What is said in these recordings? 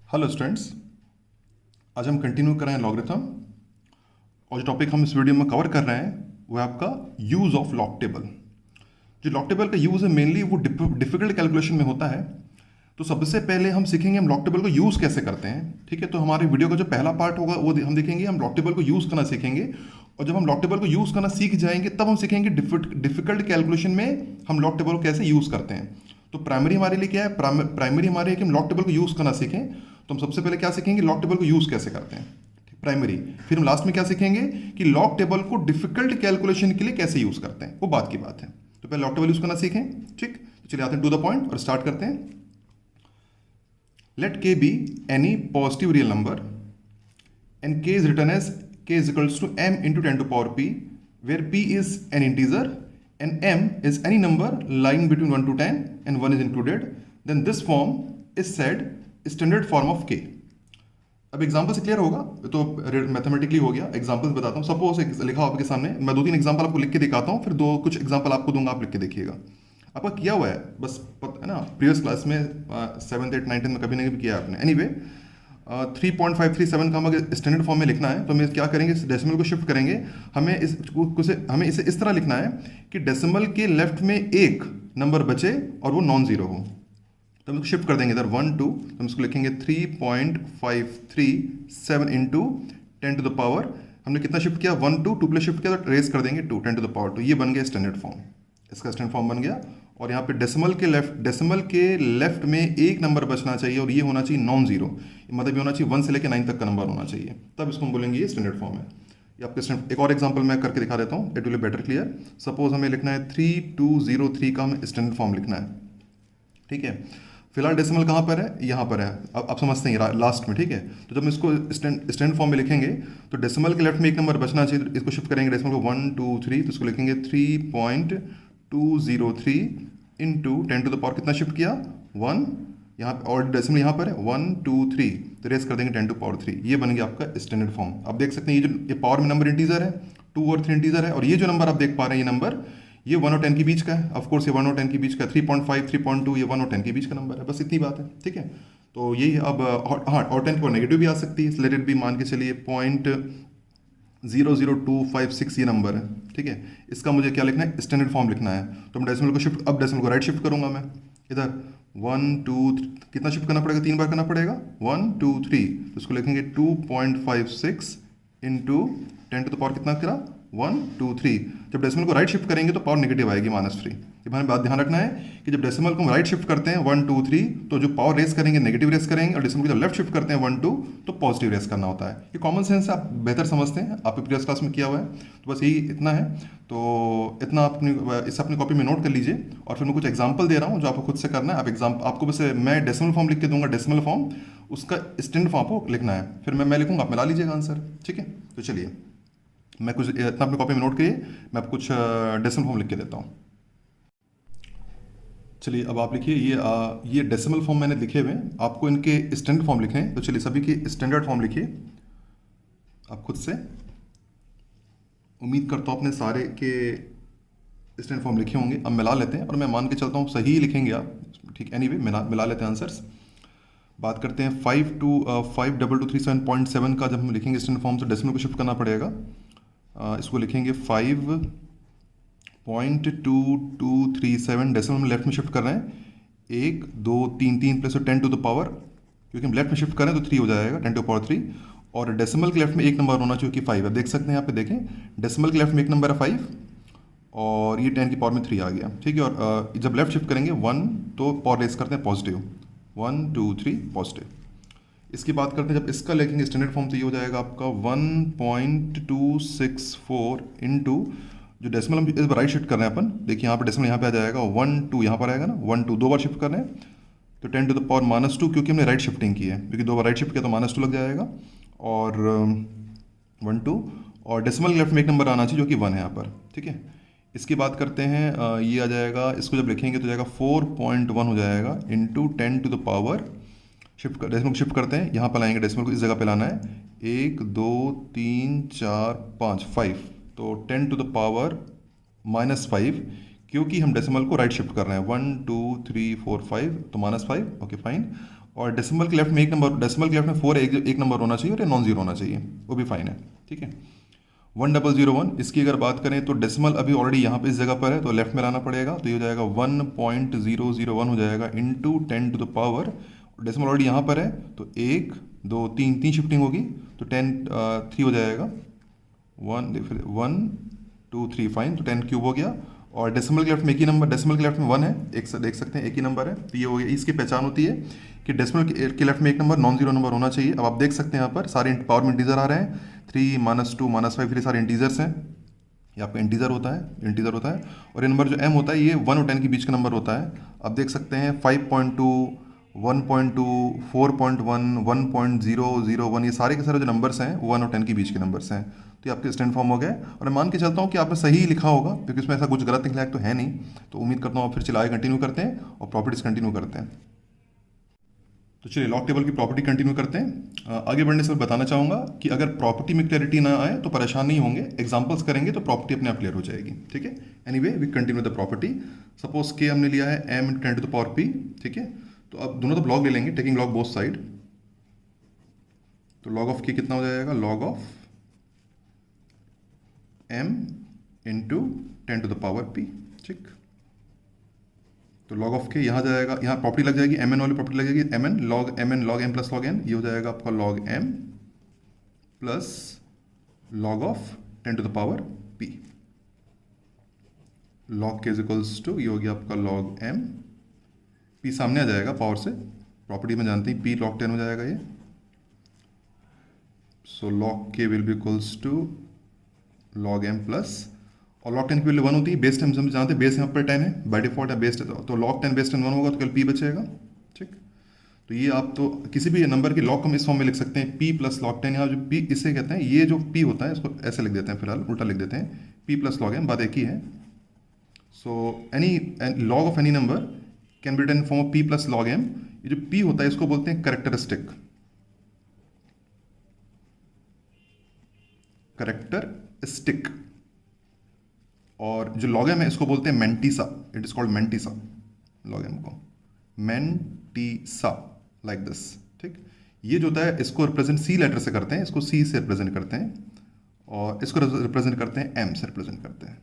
Hello students, आज हम continue कर रहे हैं लॉगरिथम। और जो टॉपिक हम इस वीडियो में कवर कर रहे हैं वो है आपका यूज़ ऑफ लॉग टेबल। जो लॉग टेबल का यूज़ है मेनली वो डिफिकल्ट कैलकुलेशन में होता है। तो सबसे पहले हम सीखेंगे हम लॉग टेबल को यूज़ कैसे करते हैं। ठीक है, तो हमारे वीडियो का जो पहला पार्ट होगा वो हम देखेंगे, हम लॉग टेबल को यूज़ करना सीखेंगे। और जब हम लॉग टेबल को यूज़ करना सीख जाएंगे तब हम सीखेंगे डिफिकल्ट कैलकुलेशन में हम लॉग टेबल को कैसे यूज़ करते हैं। तो प्राइमरी हमारे लिए क्या है, प्राइमरी हमारे है कि हम लॉग टेबल को यूज़ करना सीखें। तो हम सबसे पहले क्या सीखेंगे, लॉग टेबल को यूज़ कैसे करते हैं, प्राइमरी। फिर हम लास्ट में क्या सीखेंगे कि लॉग टेबल को डिफिकल्ट कैलकुलेशन के लिए कैसे यूज़ करते हैं, वो बात की बात है। तो पहले लॉग टेबल यूज़ करना सीखें। ठीक, तो चलिए आते हैं टू द पॉइंट और स्टार्ट करते हैं। Let k be any positive real number and k is written as k is equals to m into 10 to power p, where p is an integer and m is any number lying between 1 to 10 and 1 is included, then this form is said standard form of k. अब example से clear होगा, तो mathematically हो गया। Examples बताता हूँ। Suppose एक लिखा हो आपके सामने, मैं दो तीन एग्जाम्पल आपको लिख के दिखाता हूँ, फिर दो कुछ एग्जाम्पल आपको दूंगा, आप लिख के देखिएगा। आपका किया हुआ है, बस पता है ना, प्रीवियस क्लास में 7th 8th 9th में कभी ना कभी किया आपने। एनीवे 3.537 का हमें स्टैंडर्ड फॉर्म में लिखना है, तो हम क्या करेंगे, डेसिमल को शिफ्ट करेंगे। हमें इसे इस तरह लिखना है कि डेसिमल के लेफ्ट में एक नंबर बचे और वो नॉन जीरो हो। तो हम इसको शिफ्ट कर देंगे इधर 1 2, तो हम इसको लिखेंगे 3.537 इंटू 10 टू द पावर, हमने कितना शिफ्ट किया, 1 2 2 प्लस शिफ्ट किया तो रेस कर देंगे 2 10 टू द पावर 2। ये बन गया स्टैंडर्ड फॉर्म, इसका स्टैंडर्ड फॉर्म बन गया। और यहाँ पे डेसिमल के लेफ्ट में एक नंबर बचना चाहिए और ये होना चाहिए नॉन जीरो, मतलब ये होना चाहिए 1 से लेकर 9 तक का नंबर होना चाहिए, तब इसको हम बोलेंगे ये स्टैंडर्ड फॉर्म है। ये आपके एक और एग्जांपल मैं करके दिखा देता हूँ, it will be better clear. Suppose हमें लिखना है 3203 का हमें स्टैंडर्ड फॉर्म लिखना है। ठीक है, फिलहाल डेसिमल कहाँ पर है, यहाँ पर है। अब आप समझते हैं लास्ट में। ठीक है, तो जब हम इसको स्टैंड फॉर्म में लिखेंगे तो डेसिमल के लेफ्ट में एक नंबर बचना चाहिए, तो इसको शिफ्ट करेंगे डेसिमल को 1 2 3, तो इसको लिखेंगे 3.203 इंटू 10 टू द पावर कितना शिफ्ट किया 1, यहाँ और डेसिमल यहाँ पर है 1 2 3, तो रेस कर देंगे 10 टू पावर 3। ये बन गया आपका स्टैंडर्ड फॉर्म। आप देख सकते हैं ये पावर में नंबर इंटीजर है, 2 और 3 इंटीजर है, और ये जो नंबर आप देख पा रहे हैं ये नंबर ये 1 और 10 के बीच का है। ऑफ कोर्स ये 1 और 10 के बीच का, 3.5 3.2 ये 1 और 10 के बीच का नंबर है, बस इतनी बात है। ठीक है, तो यही अब हाँ, और 10 पर नेगेटिव भी आ सकती है, लेट इट भी मान के चलिए 0.00256 ये नंबर है। ठीक है, इसका मुझे क्या लिखना है, स्टैंडर्ड फॉर्म लिखना है। तो मैं डेसिमल को शिफ्ट, अब डेसिमल को राइट शिफ्ट करूंगा मैं इधर 1 2 कितना शिफ्ट करना पड़ेगा, 3 बार करना पड़ेगा 1 2 3, तो इसको लिखेंगे 2.56 इंटू 10 टू द पावर कितना करा 1 2 3। जब डेसिमल को राइट शिफ्ट करेंगे तो पावर नेगेटिव आएगी -3। ये हमें बात ध्यान रखना है कि जब डेसिमल को हम राइट शिफ्ट करते हैं 1 2 3 तो जो पावर रेस करेंगे नेगेटिव रेस करेंगे, और डेसिमल को जब लेफ्ट शिफ्ट करते हैं 1 2 तो पॉजिटिव रेस करना होता है। ये कॉमन सेंस आप बेहतर समझते हैं, आपने प्रीवियस क्लास में किया हुआ है, तो बस यही इतना है। तो इतना इसे अपनी कॉपी में नोट कर लीजिए, और फिर मैं कुछ एग्जाम्पल दे रहा हूँ जो आपको खुद से करना है। आपको बस मैं डेसिमल फॉर्म लिख के दूंगा, डेसिमल फॉर्म उसका स्टैंडर्ड फॉर्म आपको लिखना है, फिर मैं लिखूंगा, आप मिला लीजिएगा आंसर। ठीक है, तो चलिए मैं कुछ इतना अपनी कॉपी में नोट करिए, मैं आपको कुछ डेसिमल फॉर्म लिख के देता हूँ। चलिए अब आप लिखिए, ये डेसिमल फॉर्म मैंने लिखे हुए हैं, आपको इनके स्टैंडर्ड फॉर्म लिखे हैं। तो चलिए सभी के स्टैंडर्ड फॉर्म लिखिए आप खुद से। उम्मीद करता हूँ आपने सारे के स्टैंडर्ड फॉर्म लिखे होंगे। अब मिला लेते हैं, और मैं मान के चलता हूँ सही लिखेंगे आप। ठीक, एनीवे मिला लेते हैं आंसर्स। बात करते हैं 52237.7 का जब हम लिखेंगे स्टैंडर्ड फॉर्म, तो डेसिमल को शिफ्ट करना पड़ेगा। इसको लिखेंगे 5.2237, डेसिमल में लेफ्ट में शिफ्ट कर रहे हैं 1 2 3 3 प्लस 10 टू द पावर, क्योंकि हम लेफ्ट में शिफ्ट कर रहे हैं तो 3 हो जाएगा 10 टू द पावर 3। और डेसिमल के लेफ्ट में एक नंबर होना चाहिए कि 5 है। देख सकते हैं यहाँ पे, देखें डेसिमल के लेफ्ट में एक नंबर है 5 और ये 10 की पावर में 3 आ गया। ठीक है, और जब लेफ्ट शिफ्ट करेंगे 1 तो पावर रेस करते हैं पॉजिटिव, 1 2 3 पॉजिटिव। इसकी बात करते हैं जब इसका लिखेंगे स्टैंडर्ड फॉर्म, तो ये हो जाएगा आपका 1.264 इंटू जो डेसिमल हम इस बार राइट शिफ्ट कर रहे हैं अपन, देखिए यहाँ पर डेसिमल यहाँ पे आ जाएगा 1 2, यहाँ पर आएगा ना 1 2, 2 बार शिफ्ट कर रहे हैं तो 10 टू द पावर -2, क्योंकि हमने राइट शिफ्टिंग की है, क्योंकि 2 बार राइट शिफ्ट किया तो -2 लग जाएगा। और 1 2, और डेसिमल लेफ्ट में एक नंबर आना चाहिए जो कि 1 है यहाँ पर। ठीक है, इसकी बात करते हैं, ये आ जाएगा, इसको जब लिखेंगे तो जाएगा 4.1 हो जाएगा into 10 to the power, decimal को शिफ्ट करते हैं, यहाँ पर लाएंगे डेसिमल को इस जगह पे लाना है 1 2 3 4 5 5, तो 10 टू द पावर -5, क्योंकि हम डेसिमल को राइट शिफ्ट कर रहे हैं 1 2 3 4 5, तो -5। Okay fine. और डेसिमल के लेफ्ट में एक नंबर, डेसिमल के लेफ्ट में 4 एक नंबर होना चाहिए और ये नॉन जीरो होना चाहिए, वो भी फाइन है, ठीक है। 1001 इसकी अगर बात करें तो डेसिमल अभी ऑलरेडी यहाँ पे इस जगह पर है तो लेफ्ट में लाना पड़ेगा, तो ये हो जाएगा 1.001 हो जाएगा into 10 to the power, decimal already यहाँ पर है तो 1 2 3 तीन शिफ्टिंग होगी तो 3 हो जाएगा, 1 2 3 फाइन, तो 10 क्यूब हो गया। और डेसिमल के लेफ्ट में एक ही नंबर, डेसिमल के लेफ्ट में 1 है, एक देख सकते हैं एक ही नंबर है, तो ये हो गया। इसकी पहचान होती है कि डेसिमल के लेफ्ट में एक नंबर नॉन जीरो नंबर होना चाहिए। अब आप देख सकते हैं यहाँ पर सारे पावर में इंटीजर आ रहे हैं, 3 -2 -5 3 सारे इंटीजर्स हैं, ये आपका इंटीजर होता है। और ये नंबर जो m होता है ये 1 और 10 के बीच का नंबर होता है। आप देख सकते हैं 5.2 1.2 4.1 1.001 ये सारे के सारे जो नंबर्स हैं 1 और 10 के बीच के नंबर्स हैं, तो ये आपके स्टैंड फॉर्म हो गए। और मैं मान के चलता हूँ कि आपने सही लिखा होगा क्योंकि इसमें ऐसा कुछ गलत लिखा तो है नहीं, तो उम्मीद करता हूँ आप फिर चलाए कंटिन्यू करते हैं और प्रॉपर्टीज कंटिन्यू करते हैं। तो चलिए लॉग टेबल की प्रॉपर्टी कंटिन्यू करते हैं। आगे बढ़ने से मैं बताना चाहूँगा कि अगर प्रॉपर्टी में क्लैरिटी ना आए तो परेशान नहीं होंगे, एग्जांपल्स करेंगे तो प्रॉपर्टी अपने आप क्लियर हो जाएगी, ठीक है। Anyway we continue the property. Suppose के हमने लिया है m × 10 to the power p, ठीक है। तो अब दोनों तो लॉग ले लेंगे, टेकिंग लॉग बोथ साइड, तो लॉग ऑफ के कितना हो जाएगा, log of m × 10 to the power p, ठीक। तो लॉग ऑफ के यहाँ जाएगा, यहाँ प्रॉपर्टी लग जाएगी mn वाली प्रॉपर्टी लग जाएगी, mn log m plus log n, ये हो जाएगा आपका log m plus log of 10 to the power p। log k is equals to ये हो गया आपका log m, p सामने आ जाएगा पावर से, प्रॉपर्टी में जानते हैं p log 10 हो जाएगा ये। So log k will be equals to log m plus, और log 10 की वैल्यू 1 होती है, बेस 10 हम जानते हैं, बेस यहाँ पर 10 है बाय डिफॉल्ट है बेस, तो log 10 बेस 10 1 होगा तो केवल p बचेगा, ठीक। तो ये आप तो किसी भी नंबर के log को हम इस फॉर्म में लिख सकते हैं, p प्लस log 10, यहाँ जो p इसे कहते हैं, ये जो p होता है इसको ऐसे लिख देते हैं, फिलहाल उल्टा लिख देते हैं, p प्लस log n, बात एक ही है। So any log of any number can be written form of p plus log m। ये जो p होता है इसको बोलते हैं करेक्टरिस्टिक, और जो log m है इसको बोलते हैं mantissa, it is called mantissa, log m को मेंटिसा लाइक दिस, ठीक। ये जो होता है इसको रिप्रेजेंट c लेटर से करते हैं, इसको c से रिप्रेजेंट करते हैं, और इसको रिप्रेजेंट करते हैं m से रिप्रेजेंट करते हैं,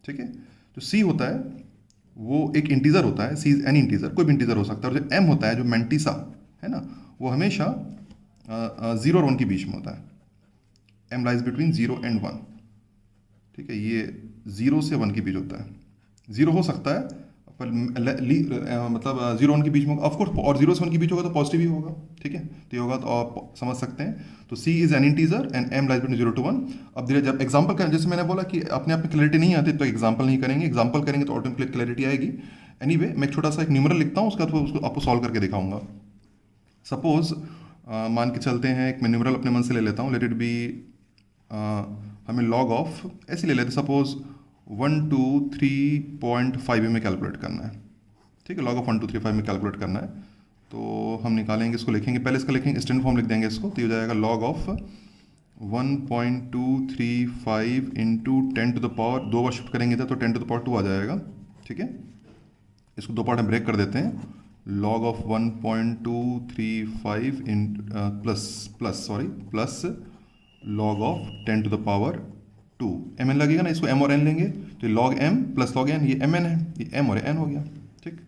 ठीक है। जो c होता है वो एक इंटीजर होता है, c इज एनी इंटीजर, कोई भी इंटीजर हो सकता है, और जो m होता है जो मेंटिसा है ना, वो हमेशा 0 और 1 के बीच में होता है, m लाइज बिटवीन 0 एंड 1, ठीक है। ये 0 से 1 के बीच होता है, 0 हो सकता है पर मतलब 0 1 के बीच में होगा ऑफकोर्स, और 0 से 1 के बीच होगा तो पॉजिटिव ही होगा, ठीक है। तो ये होगा तो आप समझ सकते हैं। तो c is an integer and m lies between 0 to 1। अब धीरे जब एग्जांपल करें, जैसे मैंने बोला कि अपने आप में क्लैरिटी नहीं आती तो एग्जांपल नहीं करेंगे, एग्जांपल करेंगे तो ऑटोमेटिक क्लैरिटी आएगी। एनीवे मैं एक छोटा सा एक न्यूमरल लिखता हूँ, उसका तो उसको आपको सॉल्व करके दिखाऊंगा। सपोज मान के चलते हैं, एक मैं न्यूमरल अपने मन से ले लेता हूँ, लेट इट बी हमें लॉग ऑफ ऐसे ले लेते, सपोज 123.5 में कैलकुलेट करना है, ठीक है। लॉग ऑफ 1235 में कैलकुलेट करना है, तो हम निकालेंगे, इसको लिखेंगे, पहले इसका लिखेंगे स्टैंडर्ड फॉर्म लिख देंगे इसको, तो ये हो जाएगा log of 1.235 into 10 to the power, 2 बार शिफ्ट करेंगे तो 10 टू द पावर 2 आ जाएगा, ठीक है। इसको 2 पार्ट में ब्रेक कर देते हैं, log of 1.235 plus log of 10 to the power 2, mn लगेगा ना, इसको m और n लेंगे तो log m plus log n, ये mn है, ये m और n हो गया, ठीक।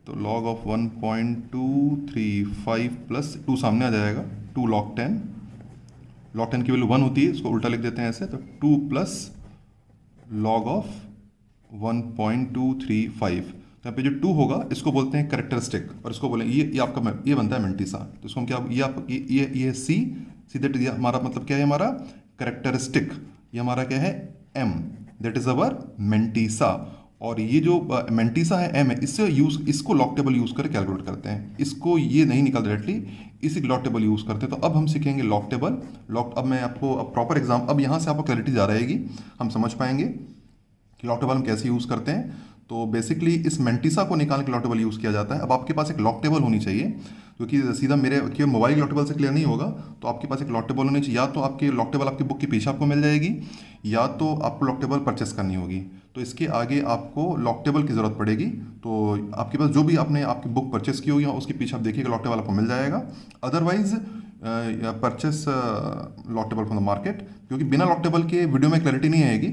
तो log ऑफ 1.235 प्लस 2 सामने आ जाएगा, 2 log 10 की वैल्यू 1 होती है, इसको उल्टा लिख देते हैं ऐसे, तो 2 प्लस log ऑफ 1.235, तो यहाँ पे जो 2 होगा इसको बोलते हैं करेक्टरिस्टिक, और इसको बोलेंगे ये आपका ये बनता है मेंटिसा। तो इसको हम क्या, ये सी दैट ये हमारा मतलब क्या है, हमारा करेक्टरिस्टिक, ये हमारा क्या है m, that is our mantissa. और ये जो मेंटिसा है m है, इसको लॉग टेबल यूज करके कैलकुलेट करते हैं, इसको ये नहीं निकाल डायरेक्टली, इसी लॉग टेबल यूज करते हैं। तो अब हम सीखेंगे लॉग टेबल। अब मैं आपको प्रॉपर एग्जाम, अब यहाँ से आपको क्लैरिटी जा रहेगी, हम समझ पाएंगे कि लॉग टेबल हम कैसे यूज करते हैं। तो बेसिकली इस मेंटिसा को निकाल के लॉग टेबल यूज़ किया जाता है। अब आपके पास एक लॉग टेबल होनी चाहिए, क्योंकि सीधा मेरे मोबाइल लॉग टेबल से क्लियर नहीं होगा, तो आपके पास एक लॉग टेबल होनी चाहिए। या तो आपकी लॉग टेबल आपकी बुक की पीछे आपको मिल जाएगी, या तो आपको लॉग टेबल परचेस करनी होगी। तो इसके आगे आपको लॉक टेबल की ज़रूरत पड़ेगी। तो आपके पास जो भी आपने आपकी बुक परचेस की होगी उसके पीछे आप देखिएगा लॉक टेबल आपको मिल जाएगा। Otherwise purchase log table from the market, क्योंकि बिना लॉक टेबल के वीडियो में क्लैरिटी नहीं आएगी,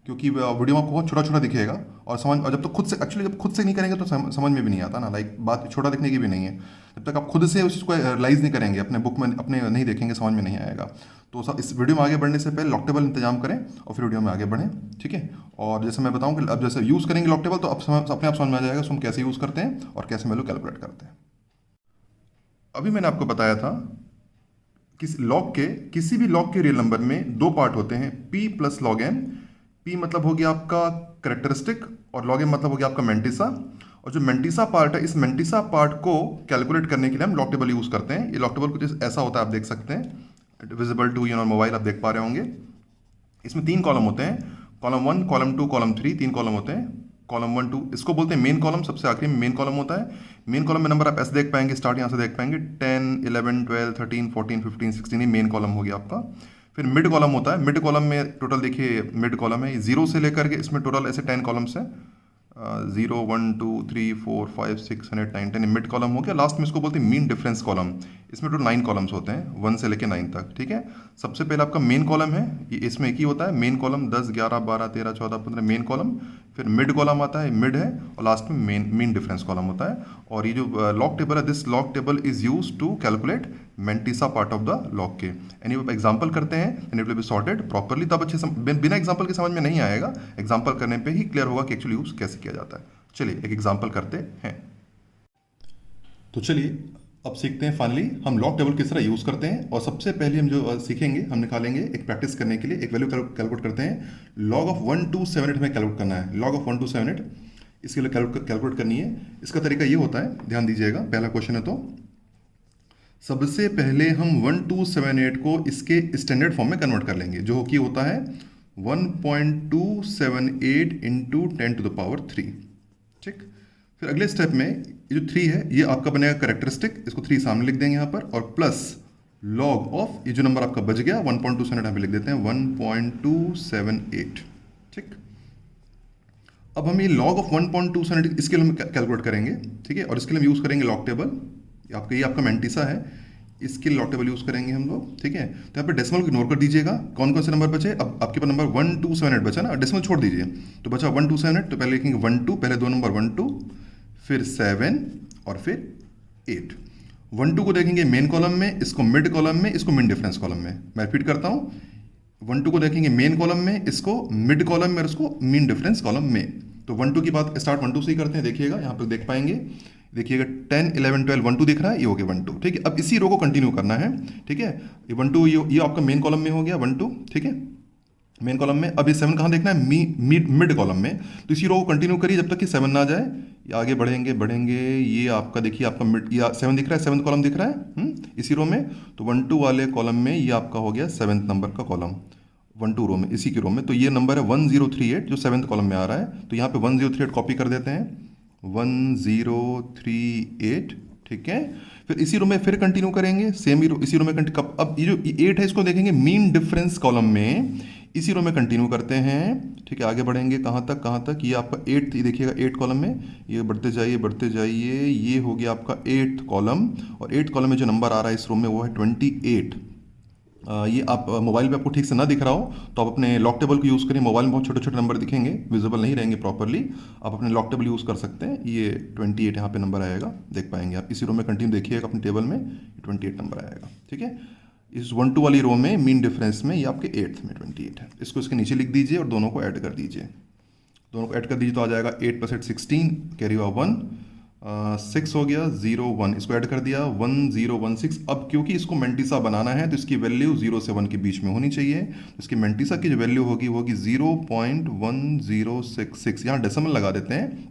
क्योंकि वीडियो में आपको बहुत छोटा छोटा दिखेगा और जब तक खुद से एक्चुअली जब खुद से नहीं करेंगे तो समझ में भी नहीं आता ना, लाइक बात छोटा दिखने की भी नहीं है। जब तक आप खुद से उस चीज़ को रियलाइज़ नहीं करेंगे, अपने बुक में अपने नहीं देखेंगे, समझ में नहीं आएगा। तो इस वीडियो में आगे बढ़ने से पहले लॉक टेबल इंतजाम करें और फिर वीडियो में आगे बढ़ें, ठीक है। और जैसे मैं बताऊँ कि अब जैसे यूज़ करेंगे लॉक टेबल तो अपने आप समझ में आ जाएगा हम कैसे यूज़ करते हैं और कैसे वैल्यू कैलकुलेट करते हैं। अभी मैंने आपको बताया था किसी भी लॉग के रियल नंबर में दो पार्ट होते हैं, p plus log n. p मतलब हो गया आपका करेक्टरिस्टिक और log m मतलब हो गया आपका मेंटिसा। और जो मेंटिसा पार्ट है, इस मेंटिसा पार्ट को कैलकुलेट करने के लिए हम लॉग टेबल यूज़ करते हैं। ये लॉग टेबल कुछ ऐसा होता है, आप देख सकते हैं, visible to you on mobile, आप देख पा रहे होंगे। इसमें 3 कॉलम होते हैं, कॉलम 1, कॉलम 2, कॉलम 3, 3 कॉलम होते हैं। कॉलम 1, 2 इसको बोलते हैं मेन कॉलम, सबसे आखिरी में मेन कॉलम होता है। मेन कॉलम में नंबर आप ऐसे देख पाएंगे, स्टार्ट यहाँ से देख पाएंगे 10, 11, 12, 13, 14, 15, 16, ये मेन कॉलम हो गया आपका। फिर मिड कॉलम होता है, मिड कॉलम में टोटल देखिए मिड कॉलम है 0 से लेकर के इसमें टोटल ऐसे 10 कॉलम्स हैं, 0, 1, 2, 3, 4, 5, 6, 7, 8, 9, 10 मिड कॉलम हो गया। लास्ट में इसको बोलते हैं मीन डिफरेंस कॉलम, इसमें टोटल 9 कॉलम्स होते हैं 1 से लेकर 9 तक, ठीक है। सबसे पहले आपका मेन कॉलम है, ये इसमें एक ही होता है मेन कॉलम, 10, 11, 12, 13, 14, 15 मेन कॉलम। फिर मिड कॉलम आता है, मिड है, और लास्ट में मीन डिफरेंस कॉलम होता है। और ये जो लॉग टेबल है, this log table is use to calculate mantissa part of the log के। यानी आप एग्जांपल करते हैं and it will be sorted properly, तब अच्छे बिना एग्जांपल के समझ में नहीं आएगा, एग्जांपल करने पे ही क्लियर होगा कि एक्चुअली यूज कैसे किया जाता है। चलिए एक एग्जांपल करते हैं। तो चलिए अब सीखते हैं फाइनली हम लॉग टेबल किस तरह यूज़ करते हैं। और सबसे पहले हम जो सीखेंगे, हम निकालेंगे एक प्रैक्टिस करने के लिए एक वैल्यू कैलकुलेट करते हैं। लॉग ऑफ 1278 हमें कैलकुलेट करना है, लॉग ऑफ 1278 इसके लिए कैलकुलेट करनी है। इसका तरीका ये होता है, ध्यान दीजिएगा, पहला क्वेश्चन है तो सबसे पहले हम 1278 को इसके स्टैंडर्ड फॉर्म में कन्वर्ट कर लेंगे, जो कि होता है 1.278 इंटू 10⁻3, ठीक। फिर अगले स्टेप में ये जो 3 है ये आपका बनेगा करेक्टरिस्टिक, इसको 3 सामने लिख देंगे यहाँ पर, और प्लस लॉग ऑफ ये जो नंबर आपका बच गया 1.278 यहाँ पे लिख देते हैं 1.278, ठीक। अब हम ये लॉग ऑफ 1.278 इसके लिए हम कैलकुलेट करेंगे, ठीक है। और इसके लिए हम यूज़ करेंगे लॉग टेबल, ये आपका मेंटिसा है, इसके लिए लॉग टेबल यूज़ करेंगे हम लोग, ठीक है। तो यहाँ पे डेसिमल को इग्नोर कर दीजिएगा, कौन कौन से नंबर बचे, अब आपके पास नंबर 1278 बचा ना, डेसिमल छोड़ दीजिए, तो बचा 1278, तो पहले लिखेंगे 12, पहले दो नंबर 12, फिर 7 और फिर 8। 12 को देखेंगे मेन कॉलम में, इसको मिड कॉलम में, इसको मीन डिफरेंस कॉलम में। मैं रिपीट करता हूँ, 12 को देखेंगे मेन कॉलम में, इसको मिड कॉलम में और इसको मीन डिफरेंस कॉलम में। तो 12 की बात स्टार्ट 12 से ही करते हैं, देखिएगा यहाँ पर देख पाएंगे, देखिएगा 10, 11, 12, 12 दिख रहा है, ये हो गया 12, ठीक है। अब इसी रो को कंटिन्यू करना है, ठीक है। ये 12 ये आपका मेन कॉलम में हो गया 12, ठीक है, मेन कॉलम में। अब ये 7 कहाँ देखना है, मिड कॉलम में। तो इसी रो को कंटिन्यू करिए जब तक कि 7 ना आ जाए, ये आगे बढ़ेंगे बढ़ेंगे, ये आपका देखिए आपका मिड या 7 दिख रहा है, 7th कॉलम दिख रहा है इसी रो में। तो 12 वाले कॉलम में ये आपका हो गया 7th नंबर का कॉलम, 12 रो में, इसी की रो में। तो ये नंबर है 1038 जो 7th कॉलम में आ रहा है, तो यहाँ पे 1038 कॉपी कर देते हैं, 1038, ठीक है। फिर इसी रो में फिर कंटिन्यू करेंगे, सेम इसी रो में अब ये जो 8 है इसको देखेंगे मीन डिफरेंस कॉलम में, इसी रो में कंटिन्यू करते हैं, ठीक है। आगे बढ़ेंगे कहाँ तक, ये आपका 8 देखिएगा 8 कॉलम में, ये बढ़ते जाइए, ये हो गया आपका 8th कॉलम। और 8th कॉलम में जो नंबर आ रहा है इस रो में वो है 28। ये आप मोबाइल पे आपको ठीक से ना दिख रहा हो तो आप अपने लॉक टेबल को यूज़ करिए, मोबाइल में बहुत छोटे छोटे नंबर दिखेंगे, विजिबल नहीं रहेंगे प्रॉपरली, आप अपने लॉक टेबल यूज़ कर सकते हैं। ये 28 यहाँ पे नंबर आएगा, देख पाएंगे आप, इसी रो में कंटिन्यू देखिएगा अपने टेबल में 28 नंबर आएगा, ठीक है। इस 1-2 वाली रो में मीन डिफरेंस में ये आपके 8th में 28 है, इसको इसके नीचे लिख दीजिए और दोनों को ऐड कर दीजिए, तो आ जाएगा 8 + 8 16, कैरी हुआ 1, 6 हो गया, 0 1, इसको ऐड कर दिया 1016। अब क्योंकि इसको मेंटिसा बनाना है तो इसकी वैल्यू 0 से 1 के बीच में होनी चाहिए, तो इसकी मेंटिसा की जो वैल्यू होगी 0.1066। यहाँ डेसिमल लगा देते हैं,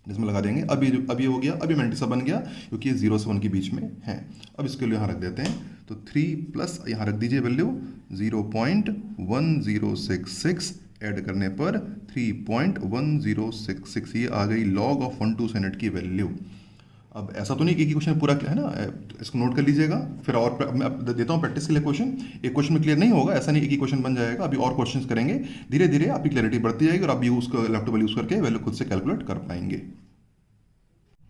डेसिमल लगा देंगे। अब ये हो गया, अभी मेंटिसा बन गया क्योंकि ये 0 से 1 के बीच में है। अब इसके लिए यहाँ रख देते हैं, तो 3 प्लस यहाँ रख दीजिए वैल्यू 0.1066, ऐड करने पर 3.1066, ये आ गई लॉग ऑफ 1278 की वैल्यू। अब ऐसा तो नहीं कि एक ही क्वेश्चन पूरा है ना, तो इसको नोट कर लीजिएगा। फिर और मैं अब देता हूँ प्रैक्टिस के लिए क्वेश्चन। एक क्वेश्चन में क्लियर नहीं होगा, ऐसा नहीं एक ही क्वेश्चन बन जाएगा, अभी और क्वेश्चंस करेंगे, धीरे धीरे आपकी क्लैरिटी बढ़ती जाएगी और आप यूज लैपटॉप यूज करके वैल्यू खुद से कैलकुलेट कर पाएंगे।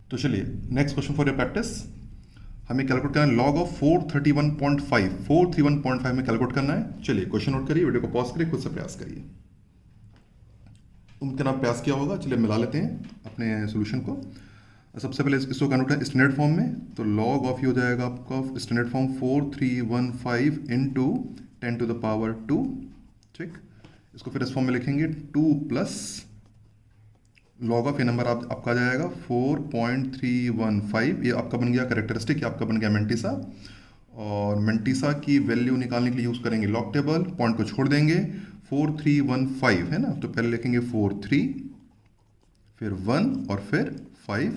तो चलिए next question for your practice. हमें कैलकुलेट करना है लॉग ऑफ 431.5 में कैलकुलेट करना है। चलिए क्वेश्चन नोट करिए, वीडियो को पॉज करिए, खुद से प्रयास करिए। उनके नाम प्रयास किया होगा। चलिए मिला लेते हैं अपने सोल्यूशन को। सबसे पहले इसको कैलकुलेट करें स्टैंडर्ड फॉर्म में, तो लॉग ऑफ ये हो जाएगा आपका standard form 4315 into 10 to the power 2। ठीक, इसको फिर इस फॉर्म में लिखेंगे 2 प्लस लॉग ऑफ ये नंबर आपका आ जाएगा 4.315। ये आपका बन गया कैरेक्टरिस्टिक, ये आपका बन गया मेंटिसा। और मेंटिसा की वैल्यू निकालने के लिए यूज़ करेंगे लॉग टेबल, पॉइंट को छोड़ देंगे। 4315 है ना, तो पहले लिखेंगे 43, फिर 1 और फिर 5।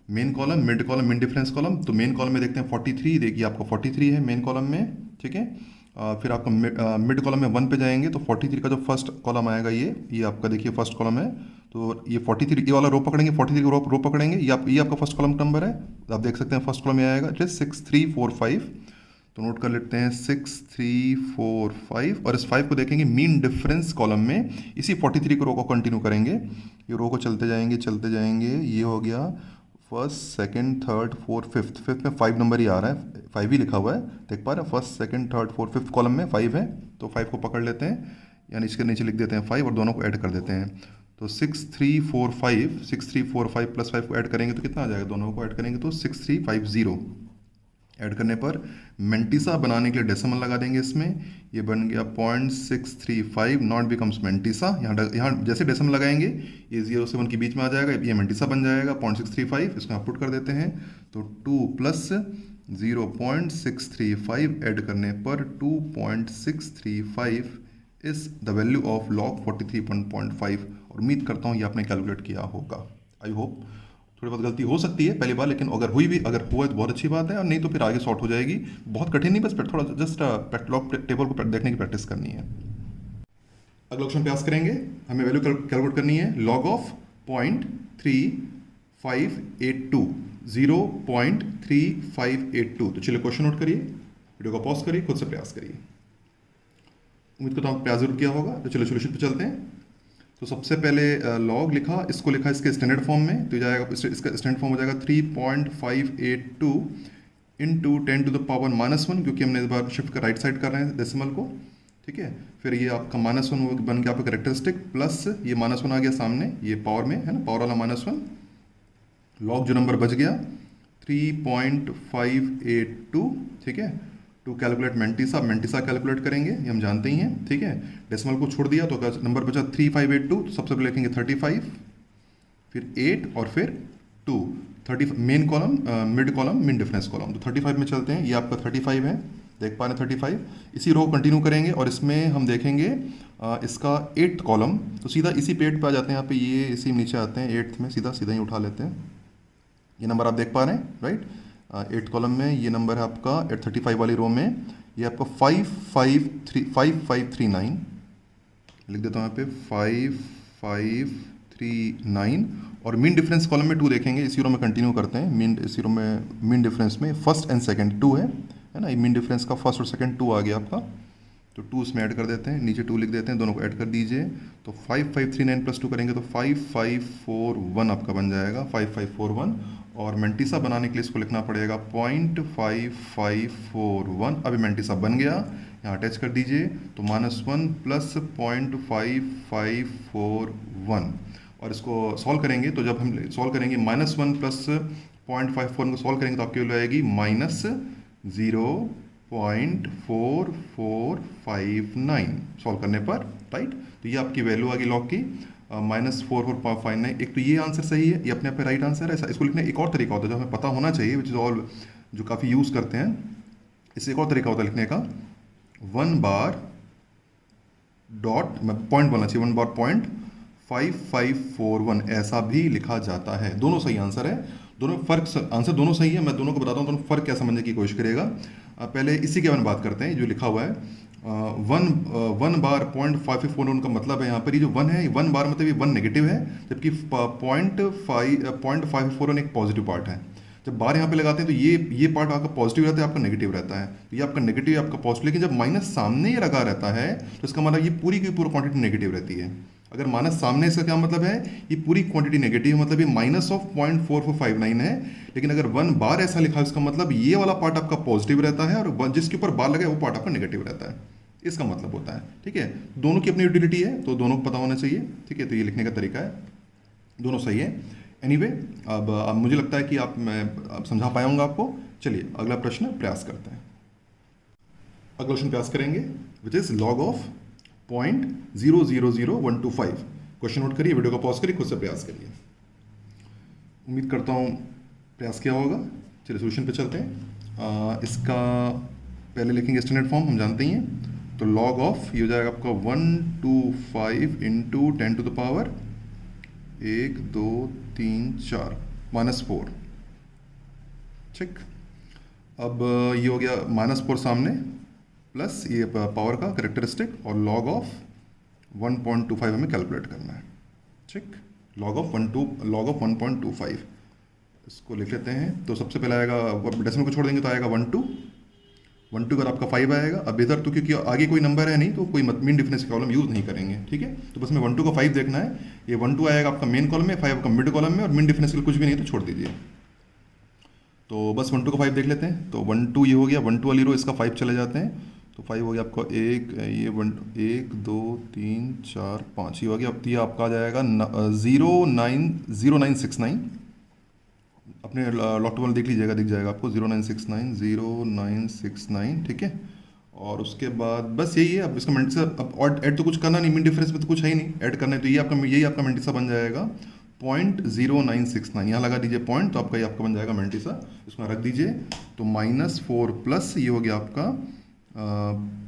Main column, mid column, mid difference column. तो मेन कॉलम में देखते हैं 43, देखिए आपका 43 है मेन कॉलम में। ठीक है, फिर आपका मिड कॉलम में 1 पे जाएंगे तो 43 का जो फर्स्ट कॉलम आएगा ये आपका देखिए फर्स्ट कॉलम है। तो ये 43 ये वाला रो पकड़ेंगे, 43 का रो पकड़ेंगे, ये आपका फर्स्ट कॉलम नंबर है। आप देख सकते हैं फर्स्ट कॉलम में आएगा, इट इज 6345। तो नोट कर लेते हैं 6345, और इस 5 को देखेंगे मीन डिफरेंस कॉलम में, इसी 43 को रो को कंटिन्यू करेंगे। ये रो को चलते जाएंगे, ये हो गया first, second, third, fourth, fifth में 5 नंबर ही आ रहा है, 5 ही लिखा हुआ है, देख पा रहे हैं। First, second, third, fourth, fifth column में 5 है, तो 5 को पकड़ लेते हैं, यानी इसके नीचे लिख देते हैं 5 और दोनों को ऐड कर देते हैं। तो 6345 प्लस 5 को ऐड करेंगे तो कितना आ जाएगा, दोनों को ऐड करेंगे तो 6350। ऐड करने पर मेंटिसा बनाने के लिए डेसिमल लगा देंगे इसमें, ये बन गया 0.635, नॉट बिकम्स मेंटिसा। यहाँ जैसे डेसिमल लगाएंगे ये 0 से 1 के बीच में आ जाएगा, ये मेंटिसा बन जाएगा 0.635। इसको आप पुट कर देते हैं, तो 2 प्लस 0.635 ऐड करने पर 2.635 is the value of log 43.5। और उम्मीद करता हूँ ये आपने कैलकुलेट किया होगा। आई होप थोड़ी बहुत गलती हो सकती है पहली बार, लेकिन अगर हुआ तो बहुत अच्छी बात है, और नहीं तो फिर आगे सॉर्ट हो जाएगी। बहुत कठिन नहीं, बस थोड़ा जस्ट लॉग टेबल को देखने की प्रैक्टिस करनी है। अगला ऑप्शन प्रयास करेंगे, हमें वैल्यू कैलकुलेट करनी है लॉग ऑफ 0.3582, 0.3582। तो चलिए क्वेश्चन नोट करिए, वीडियो को पॉज करिए, खुद से प्रयास करिए। उम्मीद करता हूँ प्रयास जरूर किया होगा। तो चलिए सोल्यूशन पे चलते हैं। तो सबसे पहले लॉग लिखा, इसको लिखा इसके स्टैंडर्ड फॉर्म में, तो जाएगा इसका स्टैंडर्ड फॉर्म हो जाएगा 3.582 इंटू 10 टू द पावर -1, क्योंकि हमने इस बार शिफ्ट कर राइट साइड कर रहे हैं डेसिमल को। ठीक है, फिर ये आपका -1 बन गया आपका कैरेक्टरिस्टिक, प्लस ये -1 आ गया सामने, ये पावर में है ना, पावर वाला -1। लॉग जो नंबर बच गया 3.582। ठीक है, टू कैलकुलेट मेंटिसा कैलकुलेट करेंगे, ये हम जानते ही हैं। ठीक है, डेसिमल को छोड़ दिया तो नंबर बचा 3582। तो सबसे पहले लिखेंगे 35, फिर 8 और फिर 2। 30 main column, mid column, mid difference column. तो 35 में चलते हैं, ये आपका 35 है, देख पा रहे हैं 35। इसी रो कंटिन्यू करेंगे और इसमें हम देखेंगे इसका 8th कॉलम, तो सीधा इसी पे 8 पे आ जाते हैं। यहाँ पे ये इसी नीचे आते हैं 8th में, सीधा ही उठा लेते हैं। ये नंबर आप देख पा रहे हैं, राइट। 8th कॉलम में ये नंबर है आपका 835 वाली रो में, ये आपका 5539 लिख देता हूँ यहाँ पे 5539। और मीन डिफरेंस कॉलम में 2 देखेंगे, इसी रो में कंटिन्यू करते हैं। इसी रो में मीन डिफरेंस में फर्स्ट एंड सेकंड 2 है ना, ये मीन डिफरेंस का फर्स्ट और सेकंड 2 आ गया आपका, तो 2 इसमें ऐड कर देते हैं, नीचे 2 लिख देते हैं, दोनों को ऐड कर दीजिए। तो 5539 प्लस 2 करेंगे तो 5541 आपका बन जाएगा, 5541। और मेंटिसा बनाने के लिए इसको लिखना पड़ेगा 0.5541। अभी मेंटिसा बन गया, यहाँ अटैच कर दीजिए, तो -1 प्लस 0.5541। और इसको सॉल्व करेंगे, तो जब हम सॉल्व करेंगे -1 प्लस 0.54 को सॉल्व करेंगे तो आपकी वैल्यू आएगी -0.4459 सॉल्व करने पर, राइट। तो ये आपकी वैल्यू आ गई लॉग की -4459। एक तो ये आंसर सही है, ये अपने आप पे राइट आंसर है। इसको लिखने एक और तरीका होता है जो हमें पता होना चाहिए, विच इज ऑल, जो काफ़ी यूज़ करते हैं। इससे एक और तरीका होता है लिखने का, 1 बार डॉट, पॉइंट बोलना चाहिए, 1 बार पॉइंट 5541 ऐसा भी लिखा जाता है। दोनों सही आंसर है, दोनों फर्क आंसर दोनों सही है। मैं दोनों को बताता हूँ, दोनों फर्क क्या समझने की कोशिश करेगा। पहले इसी के बारे में बात करते हैं, जो लिखा हुआ है 1 बार 0.5541 का मतलब है यहाँ पर ये जो 1 है, 1 बार मतलब ये 1 नेगेटिव है, जबकि 0.541 एक पॉजिटिव पार्ट है। जब बार यहाँ पे लगाते हैं तो ये पार्ट आपका पॉजिटिव रहता है, आपका नेगेटिव रहता है, तो ये आपका नेगेटिव आपका पॉजिटिव। लेकिन जब माइनस सामने ही लगा रहता है तो इसका मतलब ये पूरी की पूरी क्वांटिटी नेगेटिव रहती है। अगर माइनस सामने, इसका क्या मतलब है, ये पूरी क्वांटिटी नेगेटिव, मतलब ये माइनस ऑफ 0.4459 है। लेकिन अगर 1 बार ऐसा लिखा है इसका मतलब ये वाला पार्ट आपका पॉजिटिव रहता है और जिसके ऊपर बार लगा है वो पार्ट आपका नेगेटिव रहता है, इसका मतलब होता है। ठीक है, दोनों की अपनी यूटिलिटी है तो दोनों को पता होना चाहिए। ठीक है, तो ये लिखने का तरीका है, दोनों सही है। एनीवे, अब मुझे लगता है कि मैं अब समझा पाया हूँगा आपको। चलिए अगला प्रश्न प्रयास करते हैं। अगला क्वेश्चन प्रयास करेंगे which is log of 0.000125। Question note करिए, वीडियो को पॉज करिए, खुद से प्रयास करिए। उम्मीद करता हूँ प्रयास किया होगा। चलिए सोल्यूशन पे चलते हैं। इसका पहले लिखेंगे स्टैंडर्ड फॉर्म, हम जानते ही हैं। तो log ऑफ ये हो जाएगा आपका 125 इंटू 10 टू द पावर 1 2 3 4 -4। ठीक, अब ये हो गया -4 सामने प्लस ये पावर का करेक्टरिस्टिक और log ऑफ 1.25 हमें कैलकुलेट करना है। ठीक, log ऑफ 1.25 इसको लिख लेते हैं। तो सबसे पहले आएगा, डेसिमल को छोड़ देंगे तो आएगा 12 अगर आपका 5 आएगा। अब इधर तो क्योंकि आगे कोई नंबर है नहीं तो कोई मीन डिफरेंस की कॉलम यूज़ नहीं करेंगे। ठीक है, तो बस में 12 का 5 देखना है। ये 12 आएगा आपका मेन कॉलम में, 5 आपका मिड कॉलम में, और मीन डिफरेंस के लिए कुछ भी नहीं तो छोड़ दीजिए। तो बस 12 का 5 देख लेते हैं। तो 12 ये हो गया, 12 वाली रो इसका 5 चले जाते हैं तो 5 हो गया आपका 1 2 3 4 5 ये हो गया। अब ये आपका आ जाएगा 0969। अपने लॉकटेबल देख लीजिएगा, दिख जाएगा आपको 0969। ठीक है, और उसके बाद बस यही है। अब इसका मिनट से अब और ऐड तो कुछ करना नहीं, मीन डिफरेंस में तो कुछ है ही नहीं ऐड करना है, तो यही आपका मिनटिसा बन जाएगा 0.0969। यहाँ लगा दीजिए पॉइंट, तो आपका ये आपका बन जाएगा मिनटिसा, इसमें रख दीजिए। तो -4 प्लस ये हो गया आपका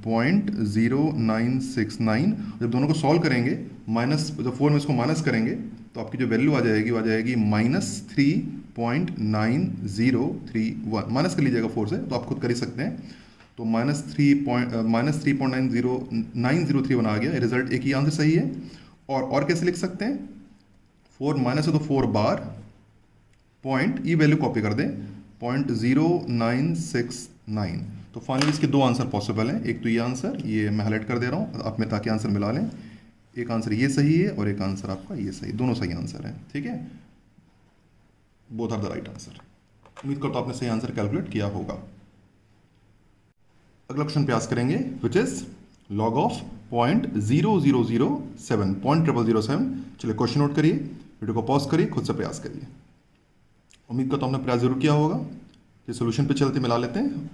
0.0969। जब दोनों को सॉल्व करेंगे, माइनस जब 4 में इसको माइनस करेंगे तो आपकी जो वैल्यू आ जाएगी वो आ जाएगी -3.9031। माइनस कर लीजिएगा 4 से, तो आप खुद कर ही सकते हैं। तो -3.903 बना गया। रिजल्ट एक ही आंसर सही है। और कैसे लिख सकते हैं, 4 माइनस है तो 4 बार पॉइंट, ये वैल्यू कॉपी कर दें 0.0969। तो फाइनली इसके दो आंसर पॉसिबल हैं। एक तो ये आंसर, ये मैं हाईलाइट कर दे रहा हूँ आप में ताकि आंसर मिला लें। एक आंसर ये सही है और एक आंसर आपका ये सही, दोनों सही आंसर हैं। ठीक है, both are the right answer. उम्मीद करता हूँ आपने सही आंसर कैलकुलेट किया होगा। अगला क्वेश्चन प्रयास करेंगे विच इज log ऑफ 0.0007। चलिए क्वेश्चन नोट करिए, वीडियो को पॉज करिए, खुद से प्रयास करिए। उम्मीद करता हूँ आपने प्रयास जरूर किया होगा। ये सोल्यूशन पे चलते मिला लेते हैं।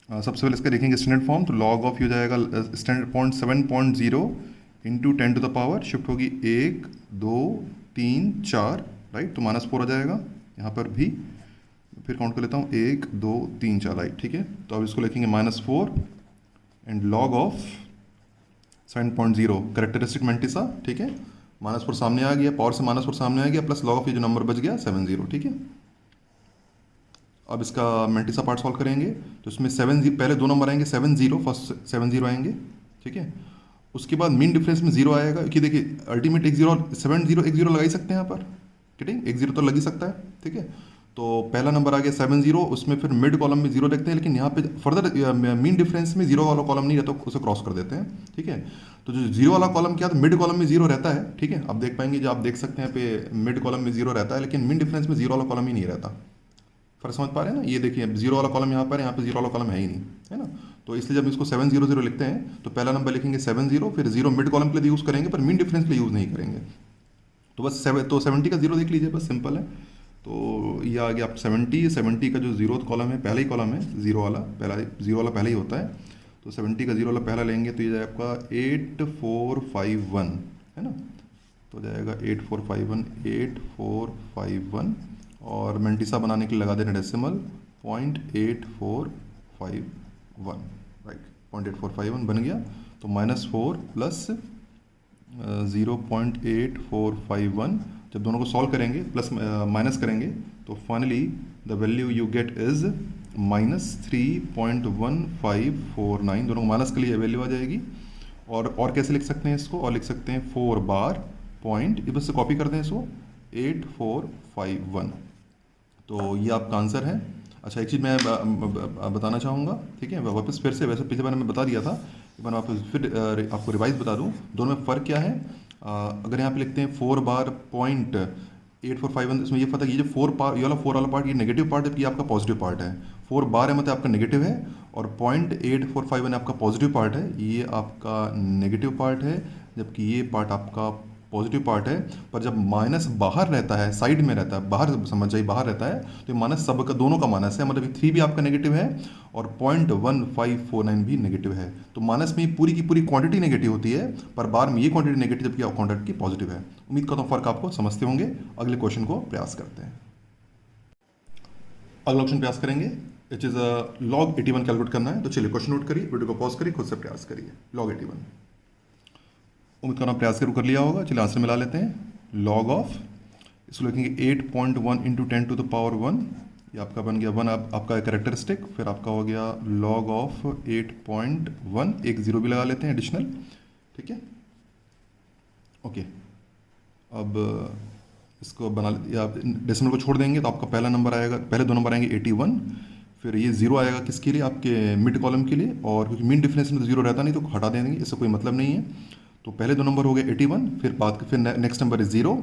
सबसे पहले इसका देखेंगे स्टैंडर्ड फॉर्म। तो log ऑफ ये हो जाएगा standard point 7.0 into 10 to the power, shift होगी 1 2 3 4, राइट। तो -4 आ जाएगा यहाँ पर भी, फिर काउंट कर लेता हूँ 1 2 3 4, राइट। ठीक है, तो अब इसको लिखेंगे -4 and log of 7.0 characteristic mantissa. ठीक है, -4 सामने आ गया, पावर से -4 सामने आ गया, प्लस log ऑफ ये जो नंबर बच गया 70। ठीक है, अब इसका मेंटिसा पार्ट सॉल्व करेंगे तो इसमें 70 पहले दो नंबर आएंगे 70, फर्स्ट 70 आएंगे। ठीक है, उसके बाद मीन डिफरेंस में 0 आएगा, क्योंकि देखिए अल्टीमेट एक 0 70 एक 0 लगा ही सकते हैं यहाँ पर। ठीक, एक 0 तो लग ही सकता है। ठीक है, तो पहला नंबर आ गया 70, उसमें फिर मिड कॉलम में 0 देखते हैं, लेकिन यहाँ पे फर्दर मीन डिफरेंस में 0 वाला कॉलम नहीं रहता, उसे क्रॉस कर देते हैं। ठीक है, तो जो 0 वाला कॉलम क्या, तो मिड कॉलम में 0 रहता है। ठीक है, आप देख पाएंगे, जो आप देख सकते हैं पे मिड कॉलम में 0 रहता है, लेकिन मीन डिफरेंस में 0 वाला कॉलम ही नहीं रहता। फर्क समझ पा रहे हैं ना, ये देखिए 0 वाला कॉलम यहाँ पर है, यहाँ पे 0 वाला कॉलम है ही नहीं, है ना। तो इसलिए जब इसको 700 लिखते हैं तो पहला नंबर लिखेंगे 70, फिर 0 मिड कॉलम के लिए यूज़ करेंगे, पर मीन डिफरेंस के लिए यूज़ नहीं करेंगे। तो बस 70 का 0 देख लीजिए, बस सिंपल है। तो ये आ गया आप 70 का जो 0th कॉलम है, पहला ही कॉलम है 0 वाला, जीरो वाला पहला ही होता है। तो 70 का 0 वाला पहला लेंगे तो ये जाए आपका 8451, है ना। तो जाएगा 8451 और मेंटिसा बनाने के लिए लगा देना डेसिमल 0.8451, राइट। 0.8451 बन गया। तो -4 प्लस 0.8451 जब दोनों को सॉल्व करेंगे, प्लस माइनस करेंगे, तो finally the value you get is -3.1549। दोनों को माइनस के लिए वैल्यू आ जाएगी। और कैसे लिख सकते हैं इसको, और लिख सकते हैं 4 बार पॉइंट, ये बस से कॉपी करते हैं इसको 8451। तो ये आपका आंसर है। अच्छा, एक चीज़ मैं बताना चाहूँगा, ठीक है, वापस फिर से, वैसे पिछले बार मैं बता दिया था, एक बार वापस फिर आपको रिवाइज बता दूँ, दोनों में फ़र्क क्या है। अगर यहाँ पे लिखते हैं 4 बार पॉइंट 8451, इसमें ये पता कि ये जो 4 पार, ये वाला 4 वाला पार्ट ये नेगेटिव पार्ट है, ये आपका पॉजिटिव पार्ट है। 4 बार है मतलब आपका नेगेटिव है, और 0.8451 आपका पॉजिटिव पार्ट है, ये आपका नेगेटिव पार्ट है, जबकि ये पार्ट आपका पॉजिटिव पार्ट है। पर जब माइनस बाहर रहता है, साइड में रहता है, बाहर समझ जाइए, बाहर रहता है, तो ये माइनस सब का, दोनों का माइनस है, मतलब 3 भी आपका नेगेटिव है और 0.1549 भी नेगेटिव है। तो माइनस में पूरी की पूरी क्वांटिटी नेगेटिव होती है, पर बार में ये क्वांटिटी नेगेटिव जबकि क्वांटिटी पॉजिटिव है। उम्मीद करता हूँ फर्क आपको समझते होंगे। अगले क्वेश्चन को प्रयास करते हैं। अगला क्वेश्चन प्रयास करेंगे, इट इज़ लॉग 81 कैलकुलेट करना है। तो चलिए क्वेश्चन नोट करिए, वीडियो को पॉज करिए, खुद से प्रयास करिए। लॉग 81, उम्मीद करना प्रयास शुरू कर लिया होगा। चलिए आंसर मिला लेते हैं। लॉग ऑफ, इसको लिखेंगे 8.1 इंटू 10 टू द पावर 1, ये आपका बन गया 1, आपका कैरेक्टरिस्टिक। फिर आपका हो गया लॉग ऑफ 8.1, एक जीरो भी लगा लेते हैं एडिशनल, ठीक है, ओके। अब इसको बना या आप डेसिमल को छोड़ देंगे तो आपका पहला नंबर आएगा, पहले दो नंबर आएंगे 81, फिर ये जीरो आएगा किसके लिए, आपके मिड कॉलम के लिए, और क्योंकि मीन डिफरेंस में तो जीरो रहता नहीं तो हटा देंगे, इससे कोई मतलब नहीं है। तो पहले दो नंबर हो गए 81, फिर नेक्स्ट नंबर है जीरो,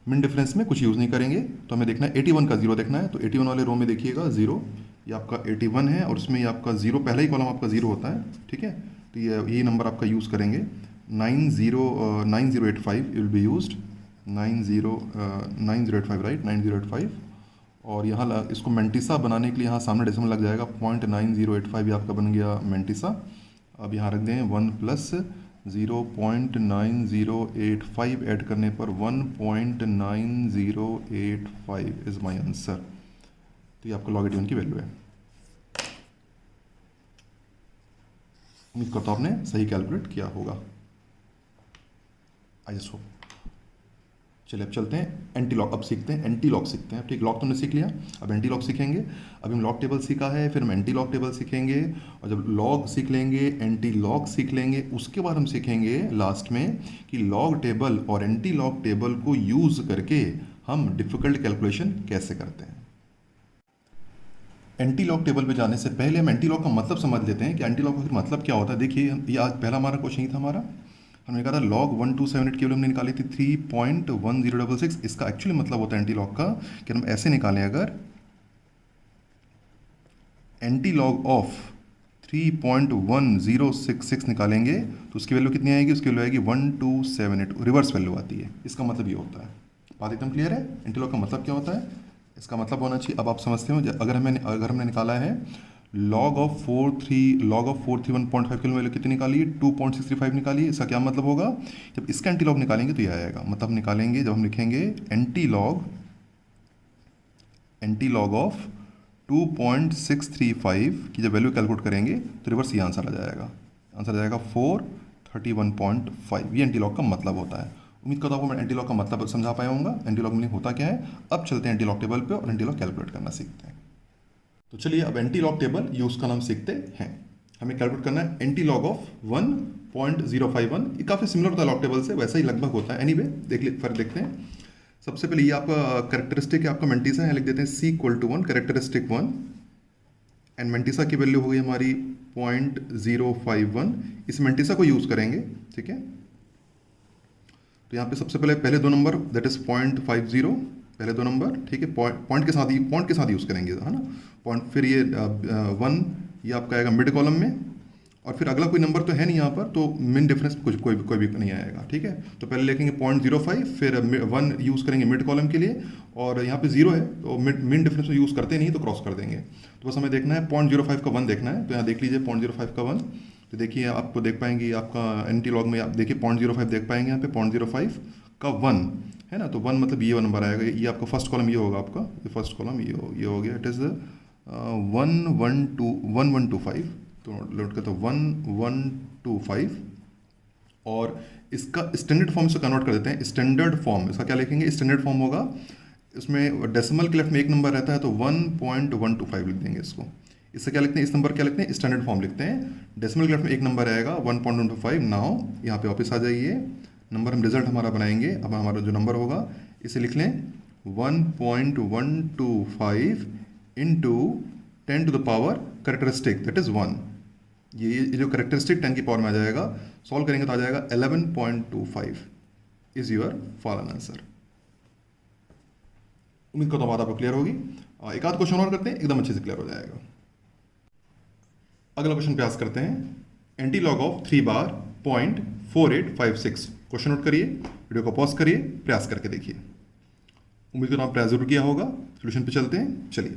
मिन डिफरेंस में कुछ यूज़ नहीं करेंगे, तो हमें देखना है 81 का जीरो देखना है। तो 81 वाले रो में देखिएगा जीरो, ये आपका 81 है, और उसमें ये आपका जीरो, पहला ही कॉलम आपका जीरो होता है, ठीक है। तो ये नंबर आपका यूज़ करेंगे 9085 विल बी यूज्ड, 9085 राइट, 9085। और यहाँ इसको मेंटिसा बनाने के लिए यहाँ सामने डेसिमल लग जाएगा, 0.9085 ये आपका बन गया मेंटिसा। अब यहाँ रख दें 1 प्लस 0.9085 ऐड करने पर 1.9085 इज़ माई आंसर। तो ये आपका लॉग 81 की वैल्यू है। उम्मीद करता हूँ आपने सही कैलकुलेट किया होगा, आई जस्ट होप। चलिए अब चलते हैं एंटी लॉग, अब सीखते हैं एंटी लॉग सीखते हैं। ठीक, लॉग तो हमने सीख लिया, अब एंटी लॉग सीखेंगे। अभी हम लॉग टेबल सीखा है, फिर हम एंटी लॉग टेबल सीखेंगे, और जब लॉग सीख लेंगे एंटी लॉग सीख लेंगे, उसके बाद हम सीखेंगे लास्ट में कि लॉग टेबल और एंटी लॉग टेबल को यूज़ करके हम डिफ़िकल्ट कैलकुलेशन कैसे करते हैं। एंटी लॉग टेबल पे जाने से पहले हम एंटी लॉग का मतलब समझ लेते हैं कि एंटी लॉग का मतलब क्या होता है। देखिए, ये आज पहला हमारा क्वेश्चन ही था हमारा, हमने कहा था log 1278 की वैल्यू हमने निकाली थी 3.1066। इसका एक्चुअली मतलब होता है एंटी लॉग का कि हम ऐसे निकालें, अगर एंटी लॉग ऑफ 3.1066 निकालेंगे तो उसकी वैल्यू कितनी आएगी, उसकी वैल्यू आएगी 1278, रिवर्स वैल्यू आती है। इसका मतलब ये होता है, बात एकदम क्लियर है। एंटी लॉग का मतलब क्या होता है, इसका मतलब होना चाहिए, अब आप समझते हो। अगर हमने निकाला है log ऑफ 431.5 की वैल्यू कितनी निकाली, 2.635 निकाली। इसका क्या मतलब होगा, जब इसका एंटी लॉग निकालेंगे तो ये आएगा, मतलब निकालेंगे जब हम लिखेंगे एंटी लॉग ऑफ 2.635 की जब वैल्यू कैलकुलेट करेंगे तो रिवर्स ये आंसर आ जाएगा, 431.5। ये एंटी लॉग का मतलब होता है। उम्मीद करता हूँ मैं एंटी लॉग का मतलब समझा पाया होगा, एंटी लॉग में होता क्या है। अब चलते हैं एंटी लॉग टेबल पे और एंटी लॉग कैलकुलेट करना सीखते हैं। तो चलिए अब एंटी लॉग टेबल यूज का नाम सीखते हैं। हमें कैलकुलेट करना है एंटी लॉग ऑफ 1.051। ये काफ़ी सिमिलर होता है लॉग टेबल से, वैसा ही लगभग होता है। एनीवे फर्क देखते हैं। सबसे पहले ये आपका कैरेक्टरिस्टिक है, आपका मेंटिसा है, लिख देते हैं C = 1 कैरेक्टरिस्टिक 1, एंड मेंटिसा की वैल्यू हो गई हमारी 0.051। इस मेंटिसा को यूज़ करेंगे, ठीक है। तो यहाँ पे सबसे पहले दो नंबर दैट इज 0.50, पहले दो नंबर, ठीक है, पॉइंट के साथ यूज़ करेंगे, है ना, पॉइंट। फिर ये 1 ये आपका आएगा मिड कॉलम में, और फिर अगला कोई नंबर तो है नहीं यहाँ पर, तो मिन डिफरेंस कोई भी नहीं आएगा, ठीक है। तो पहले लिखेंगे 0.05, फिर 1 यूज़ करेंगे मिड कॉलम के लिए, और यहाँ पे 0 है तो मिन डिफरेंस में यूज़ करते नहीं तो क्रॉस कर देंगे। तो बस हमें देखना है 0.05 का 1 देखना है। तो यहाँ देख लीजिए 0.05 का 1, तो देखिए आपको देख पाएंगे आपका एंटी लॉग में, आप देखिए 0.05 देख पाएंगे यहाँ पे 0.05 का 1 है ना। तो 1 मतलब ये नंबर आएगा, ये आपका फर्स्ट कॉलम ये होगा, आपका ये फर्स्ट कॉलम ये हो गया, इट इज़ 1125। तो नोट करते 1125, और इसका स्टैंडर्ड फॉर्म से कन्वर्ट कर देते हैं। स्टैंडर्ड फॉर्म इसका क्या लिखेंगे, स्टैंडर्ड फॉर्म होगा, इसमें डेसिमल के लेफ्ट में एक नंबर रहता है तो 1.125 लिख देंगे इसको। इससे क्या लिखते हैं, इस नंबर क्या लिखते हैं, स्टैंडर्ड फॉर्म लिखते हैं। डेसिमल के लेफ्ट में एक नंबर आएगा 1.125। नाउ यहाँ पे वापस आ जाइए, नंबर हम रिजल्ट हमारा बनाएंगे। अब हमारा जो नंबर होगा इसे लिख लें 1.125 into 10 to the power characteristic that is 1। ये जो करेक्टरिस्टिक 10 की पावर में आ जाएगा, सॉल्व करेंगे तो आ जाएगा 11.25 इज़ योर फाइनल आंसर। उम्मीद करता हूँ बात आपको क्लियर होगी। एक आध क्वेश्चन और करते हैं, एकदम अच्छे से क्लियर हो जाएगा। अगला क्वेश्चन प्रयास करते हैं। Anti log of 3 bar 0.4856। Question note करिए, वीडियो को पॉज करिए, प्रयास करके देखिए। उम्मीद करता हूँ प्रयास जरूर किया होगा। सोल्यूशन पे चलते हैं, चलिए।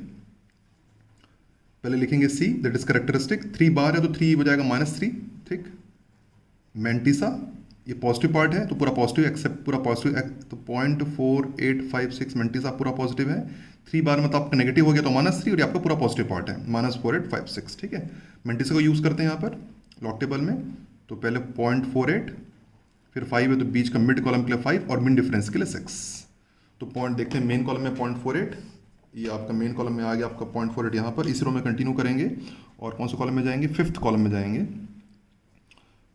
पहले लिखेंगे सी दैट इज करेक्टरिस्टिक। 3 बार है तो 3 हो जाएगा -3, ठीक। मैंटिसा ये पॉजिटिव पार्ट है तो पूरा पॉजिटिव, एक्सेप्ट पूरा पॉजिटिव, तो 0.4856 मैंटिसा पूरा पॉजिटिव है। 3 बार में तो आपका नेगेटिव हो गया तो -3, और ये आपका पूरा पॉजिटिव पार्ट है -4856, ठीक है। मैंटिसा को यूज़ करते हैं यहाँ पर लॉग टेबल में। तो पहले 0.48, फिर 5 है तो बीच का मिड कॉलम के लिए 5 और मिड डिफरेंस के लिए 6। तो पॉइंट देखते हैं, मेन कॉलम में 0.48, ये आपका मेन कॉलम में आ गया आपका 0.48 यहाँ पर। इसी रो में कंटिन्यू करेंगे और कौन से कॉलम में जाएंगे, 5th कॉलम में जाएंगे।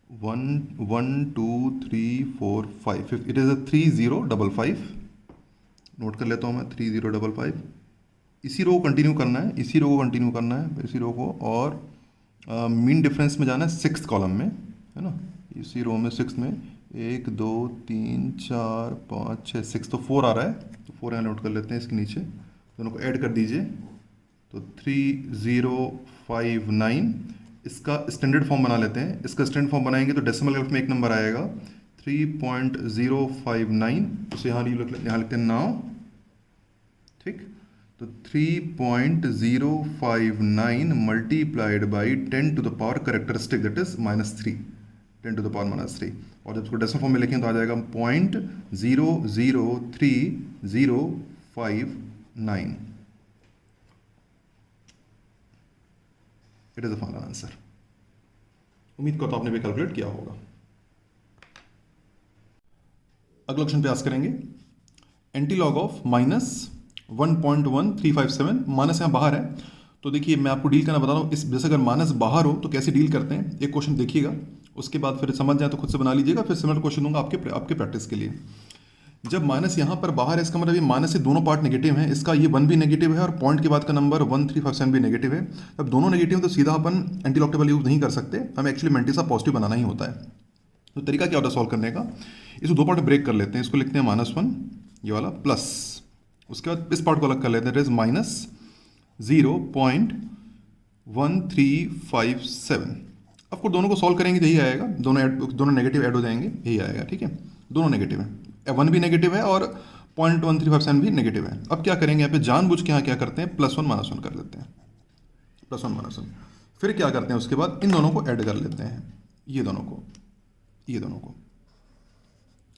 1 2 3 4 5, इट इज़ अ 3055। नोट कर लेता हूँ मैं 3055। इसी रो को कंटिन्यू करना है, इसी रो को कंटिन्यू करना है, इसी रो को, और मीन डिफरेंस में जाना है 6th कॉलम में, है ना। इसी रो में 6th में 1 2 3 4 5 6 6, तो 4 आ रहा है, तो 4 यहाँ नोट कर लेते हैं। इसके नीचे दोनों को ऐड कर दीजिए, तो 3059। इसका स्टैंडर्ड फॉर्म बना लेते हैं। इसका स्टैंडर्ड फॉर्म बनाएंगे तो डेसिमल लेफ्ट में एक नंबर आएगा 3.059, उसे यहाँ लिखते हैं नाउ, ठीक। तो 3.059 multiplied by 10 to the power characteristic that is -3, 10 to the power -3। और जब इसको डेसिमल फॉर्म में लिखें तो आ जाएगा 0.003059। It is the final answer. उम्मीद करता हूं आपने भी कैलकुलेट किया होगा। अगला क्वेश्चन प्रयास करेंगे। Anti log of -1.1357। माइनस यहाँ बाहर है, तो देखिए मैं आपको डील करना बता रहा हूँ। इस जैसे अगर माइनस बाहर हो तो कैसे डील करते हैं, एक क्वेश्चन देखिएगा, उसके बाद फिर समझ जाए तो खुद से बना लीजिएगा। फिर सिमिलर क्वेश्चन दूंगा आपके प्रैक्टिस के लिए। जब माइनस यहाँ पर बाहर है, इसका मतलब ये माइनस से दोनों पार्ट नेगेटिव है। इसका ये 1 भी नेगेटिव है और पॉइंट के बाद का नंबर 1357 भी नेगेटिव है। अब दोनों नेगेटिव है तो सीधा अपन एंटी लॉग टेबल यूज नहीं कर सकते, हमें एक्चुअली मैंटिसा पॉजिटिव बनाना ही होता है। तो तरीका क्या होता है सॉल्व करने का, इसको दो पार्ट ब्रेक कर लेते हैं। इसको लिखते हैं -1 ये वाला, प्लस उसके बाद इस पार्ट को अलग कर लेते हैं, इट इज -0.1357। अब को दोनों को सॉल्व करेंगे तो यही आएगा, दोनों नेगेटिव ऐड हो जाएंगे, यही आएगा, ठीक है। दोनों नेगेटिव है, 1 भी नेगेटिव है और 0.1357 भी नेगेटिव है। अब क्या करेंगे, यहाँ पे जानबूझ के यहाँ क्या करते हैं, +1 -1 कर लेते हैं, +1 -1। फिर क्या करते हैं, उसके बाद इन दोनों को ऐड कर लेते हैं, ये दोनों को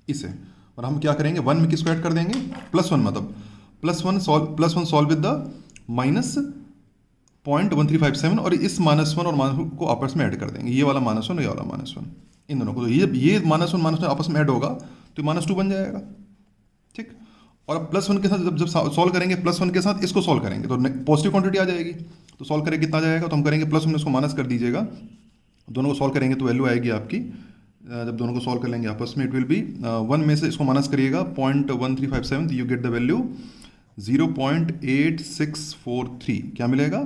इसे। और हम क्या करेंगे, 1 में किसको ऐड कर देंगे, +1, मतलब +1 सॉल्व विद द -0.1357, और इस -1 और -1 को आपस में ऐड कर देंगे, ये वाला -1 और ये वाला -1, इन दोनों को। तो ये -1 आपस में ऐड होगा तो -2 बन जाएगा, ठीक। और अब +1 के साथ जब सॉल्व करेंगे, +1 के साथ इसको सॉल्व करेंगे तो पॉजिटिव क्वांटिटी आ जाएगी। तो सॉल्व करेंगे कितना जाएगा, तो हम करेंगे +1 में इसको माइनस कर दीजिएगा, दोनों को सॉल्व करेंगे तो वैल्यू आएगी आपकी, जब दोनों को सॉल्व कर लेंगे आपस में, इट विल बी 1 में से इसको माइनस करिएगा 0.1357, यू गेट द वैल्यू 0.8643। क्या मिलेगा,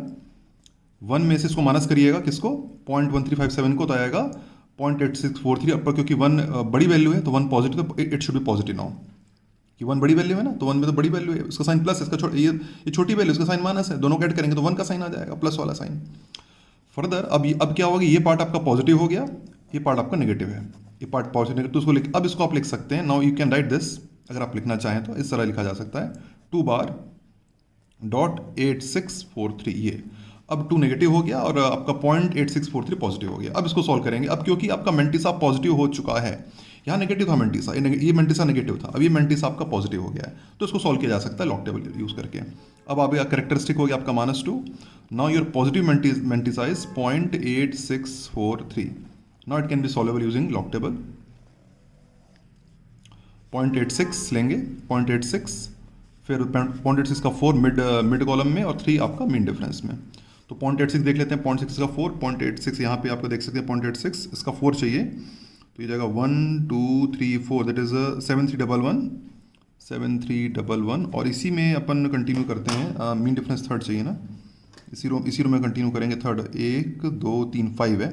1 में से इसको माइनस करिएगा किसको, 0.1357 को, तो आएगा 0.8643। अब क्योंकि 1 बड़ी वैल्यू है तो 1 पॉजिटिव, तो it should be positive now, कि 1 बड़ी वैल्यू है ना, तो 1 में तो बड़ी वैल्यू है, उसका साइन प्लस, इसका ये छोटी वैल्यू, इसका साइन माइनस है, दोनों को ऐड करेंगे तो 1 का साइन आ जाएगा, प्लस वाला साइन। फर्दर अब क्या होगा, ये पार्ट आपका पॉजिटिव हो गया, ये पार्ट आपका नेगेटिव है, ये पार्ट पॉजिटिव नेगेटिव, तो उसको अब इसको आप लिख सकते हैं। Now you can write this, अगर आप लिखना चाहें तो इस तरह लिखा जा सकता है, 2 bar.8643 ये। अब 2 नेगेटिव हो गया और आपका 0.8643 पॉजिटिव हो गया। अब इसको सॉल्व करेंगे, अब क्योंकि आपका मैंटिसा पॉजिटिव हो चुका है, यहाँ नेगेटिव था मैंटिसा, ये मैंटिसा नेगेटिव था, अब ये मैंटिसा आपका पॉजिटिव हो गया है, तो इसको सॉल्व किया जा सकता है लॉग टेबल यूज करके। अब आपका कैरेक्टरिस्टिक हो गया आपका -2, now your positive mantissa is 0.8643। Now it can be solvable using log table. 0.86 लेंगे, 0.86, फिर 0.86 का 4 मिड कॉलम में और 3 आपका मीन डिफरेंस में। तो 0.86 देख लेते हैं, 0.6 का 4, 0.86 यहाँ पे आपको देख सकते हैं 0.86, इसका 4 चाहिए, तो ये जाएगा 1 2 3 4, दैट इज 7311, 7311 और इसी में अपन कंटिन्यू करते हैं। मीन डिफरेंस थर्ड चाहिए ना, इसी रो में कंटिन्यू करेंगे। थर्ड 1 2 3 5 है,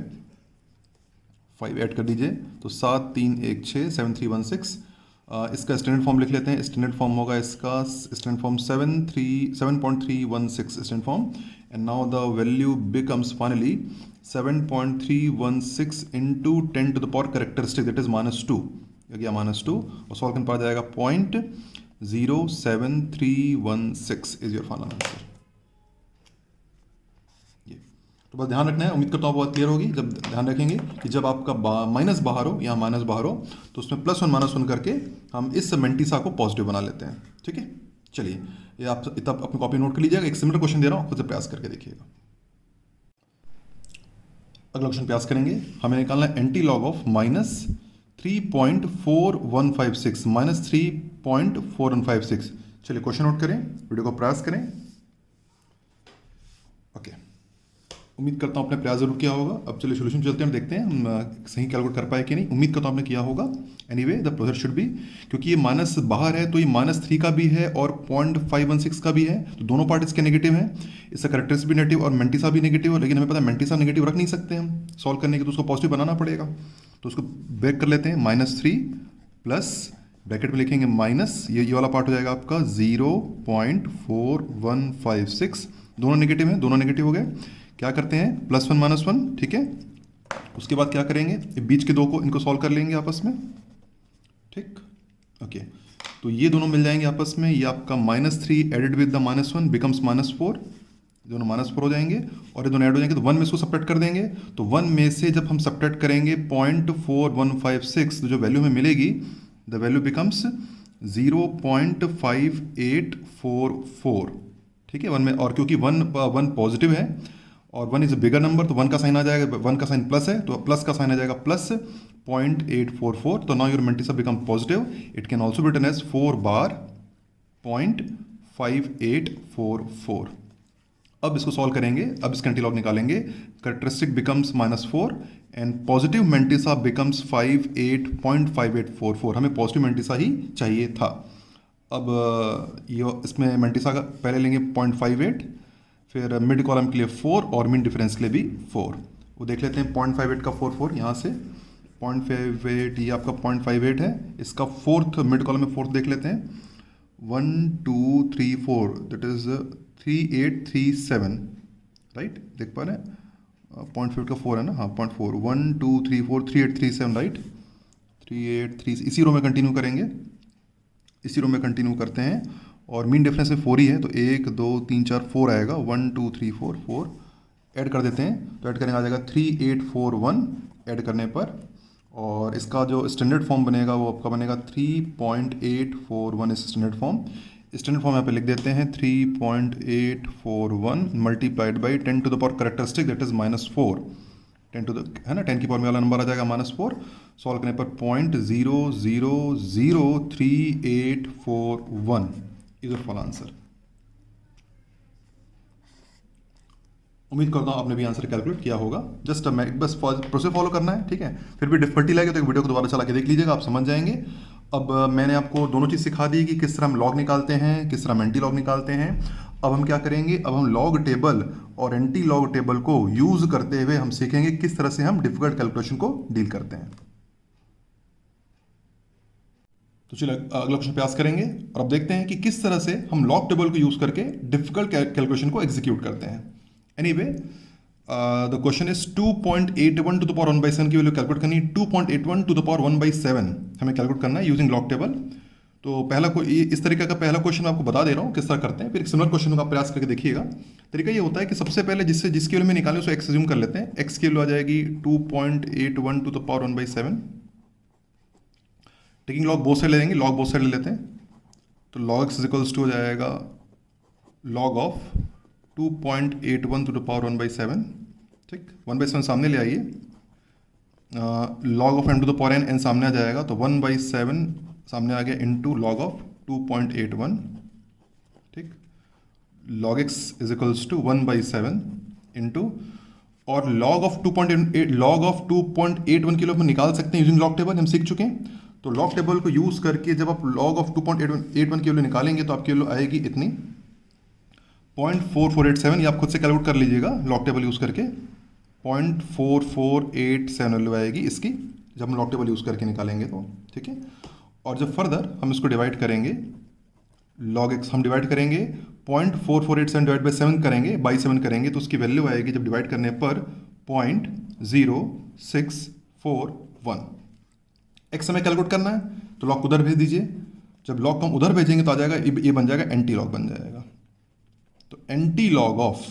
5 ऐड कर दीजिए तो 7 3 1 6 7316। इसका स्टैंडर्ड फॉर्म लिख लेते हैं। स्टैंडर्ड फॉर्म होगा इसका standard form 7.316 standard form, and now the value becomes finally 7.316 into 10 to the power characteristic that is -2, गया -2, और सॉल्व करने पर आ जाएगा 0.07316 इज योर फाइनल आंसर। तो बस ध्यान रखना है, उम्मीद करता हूँ बहुत क्लियर होगी। जब ध्यान रखेंगे कि जब आपका माइनस बाहर हो, यहाँ माइनस बाहर हो, तो उसमें +1 -1 करके हम इस मेंटिसा को पॉजिटिव बना लेते हैं। ठीक है, चलिए ये आप इतना अपनी कॉपी नोट कर लीजिएगा। एक सिमिलर क्वेश्चन दे रहा हूँ, खुद से प्रयास करके देखिएगा। अगला क्वेश्चन प्रयास करेंगे। हमें निकालना है एंटी लॉग ऑफ -3.4156 -3.4156। चलिए क्वेश्चन नोट करें, वीडियो को प्रयास करें। ओके, उम्मीद करता हूँ आपने प्रयास जरूर किया होगा। अब चलिए सोल्यूशन चलते हैं, देखते हैं हम सही कैलकुलेट कर पाए कि नहीं। उम्मीद करता हूँ आपने किया होगा। Anyway the process should be, क्योंकि ये माइनस बाहर है तो ये -3 का भी है और 0.516 का भी है, तो दोनों पार्ट इसके नेगेटिव हैं। इसका करेक्टरिस्टिक भी नेगेटिव और मेंटिसा भी नेगेटिव है, लेकिन हमें पता है मेंटिसा नेगेटिव रख नहीं सकते हम सॉल्व करने के, तो उसको पॉजिटिव बनाना पड़ेगा। तो उसको ब्रेक कर लेते हैं। -3 प्लस ब्रैकेट में लिखेंगे माइनस, ये वाला पार्ट हो जाएगा आपका 0.4156। दोनों नेगेटिव हैं, दोनों नेगेटिव हो गए। क्या करते हैं, +1 -1, ठीक है। उसके बाद क्या करेंगे, बीच के दो को इनको सॉल्व कर लेंगे आपस में। ठीक, ओके, तो ये दोनों मिल जाएंगे आपस में। ये आपका -3 एडेड विद द -1 बिकम्स -4, दोनों -4 हो जाएंगे, और ये दोनों ऐड हो जाएंगे तो 1 में इसको सब्ट्रैक्ट कर देंगे। तो 1 में से जब हम सब्ट्रैक्ट करेंगे 0.4156, तो जो वैल्यू हमें मिलेगी, द वैल्यू बिकम्स 0.5844। ठीक है, 1 में, और क्योंकि 1 पॉजिटिव है और 1 इज अ बिगर नंबर, तो 1 का साइन आ जाएगा, 1 का साइन प्लस है तो प्लस का साइन आ जाएगा +0.844। तो now your mantissa become positive. It can also be written as 4 बार 0.5844। अब इसको सॉल्व करेंगे, अब इसका एंटीलॉग निकालेंगे। Characteristic becomes -4 and positive mantissa becomes 58.5844। हमें पॉजिटिव मेंटिसा ही चाहिए था। अब ये इसमें मेंटिसा का पहले लेंगे 0.58, फिर मिड कॉलम के लिए 4 और मिड डिफरेंस के लिए भी 4। वो देख लेते हैं 0.58 का 4 यहाँ से 0.58, ये आपका 0.58 है। इसका फोर्थ मिड कॉलम में फोर्थ देख लेते हैं, 1 2 3 4, दैट इज 3837, राइट। देख पा रहे हैं 0.58 का 4 है ना, हाँ 0.4, 1 2 3 4 3837, राइट। 3837 इसी रो में कंटिन्यू करेंगे, इसी रो में कंटिन्यू करते हैं। और मीन डिफरेंस में 4 ही है तो 1 2 3 4 4 आएगा, 1 2 3 4 4 ऐड कर देते हैं। तो ऐड करेंगे आ जाएगा 3841 ऐड करने पर, और इसका जो स्टैंडर्ड फॉर्म बनेगा वो आपका बनेगा 3.841 इस स्टैंडर्ड फॉर्म। स्टैंडर्ड फॉर्म यहाँ पे लिख देते हैं 3.841 multiplied by 10 to the power characteristic that is -4। 10 to the, है ना, 10 की पावर में वाला नंबर आ जाएगा -4। सॉल्व करने पर 0.000341 इज योर फाइनल आंसर। उम्मीद करता हूँ आपने भी आंसर कैलकुलेट किया होगा। जस्ट बस प्रोसेस फॉलो करना है, ठीक है। फिर भी डिफिकल्टी लगे तो वीडियो को दोबारा चला के देख लीजिएगा, आप समझ जाएंगे। अब मैंने आपको दोनों चीज़ सिखा दी कि किस तरह हम लॉग निकालते हैं, किस तरह हम एंटी लॉग निकालते हैं। अब हम क्या करेंगे, अब हम लॉग टेबल और एंटी लॉग टेबल को यूज करते हुए हम सीखेंगे किस तरह से हम डिफिकल्ट कैलकुलेशन को डील करते हैं। तो चलिए अगला क्वेश्चन प्रयास करेंगे और अब देखते हैं कि किस तरह से हम लॉग टेबल को यूज करके डिफिकल्ट कैलकुलेशन को एग्जीक्यूट करते हैं। Anyway the question is 2.81 to the power 1/7 की वैल्यू कैलकुलेट करनी है। 2.81 टू द पावर 1/7 हमें कैलकुलेट करना है यूजिंग लॉग टेबल। तो पहला इस तरीके का पहला क्वेश्चन मैं आपको बता दे रहा हूँ किस तरह करते हैं, फिर एक सिमिलर क्वेश्चन का प्रयास करके देखिएगा। तरीका ये होता है कि सबसे पहले जिसकी वैल्यू में निकालें उसको एक्स अज्यूम कर लेते हैं। एक्स की वैल्यू आ जाएगी 2.81 to the power 1/7। Taking log both side ले लेंगे, लॉग बोथ साइड ले लेते हैं। तो लॉग एक्स इक्वल्स टू हो जाएगा log of 2.81 to the power 1/7, ठीक। 1/7 सामने ले आइए, log of n to the power n सामने आ जाएगा, तो 1/7 सामने आ गया इंटू लॉग ऑफ 2.81, ठीक। Log x is equals to 1/7 into, और लॉग ऑफ 2.81 की लोग निकाल सकते हैं यूजिंग लॉग टेबल, हम सीख चुके हैं। तो लॉग टेबल को यूज़ करके जब आप लॉग ऑफ 2.81 की वैल्यू निकालेंगे तो आपकी वैल्यू आएगी इतनी 0.4487, ये आप खुद से कैलकुलेट कर लीजिएगा लॉग टेबल यूज़ करके 0.4487 वैल्यू आएगी इसकी जब हम लॉग टेबल यूज़ करके निकालेंगे तो, ठीक है। और जब फर्दर हम इसको डिवाइड करेंगे log x हम डिवाइड करेंगे 0.4487 डिवाइड बाई 7 करेंगे बाई 7 करेंगे तो उसकी वैल्यू आएगी जब डिवाइड करने पर 0.0641। x हमें कैलकुलेट करना है तो लॉग उधर भेज दीजिए, जब लॉग हम उधर भेजेंगे तो आ जाएगा ये बन जाएगा एंटी लॉग बन जाएगा। तो एंटी लॉग ऑफ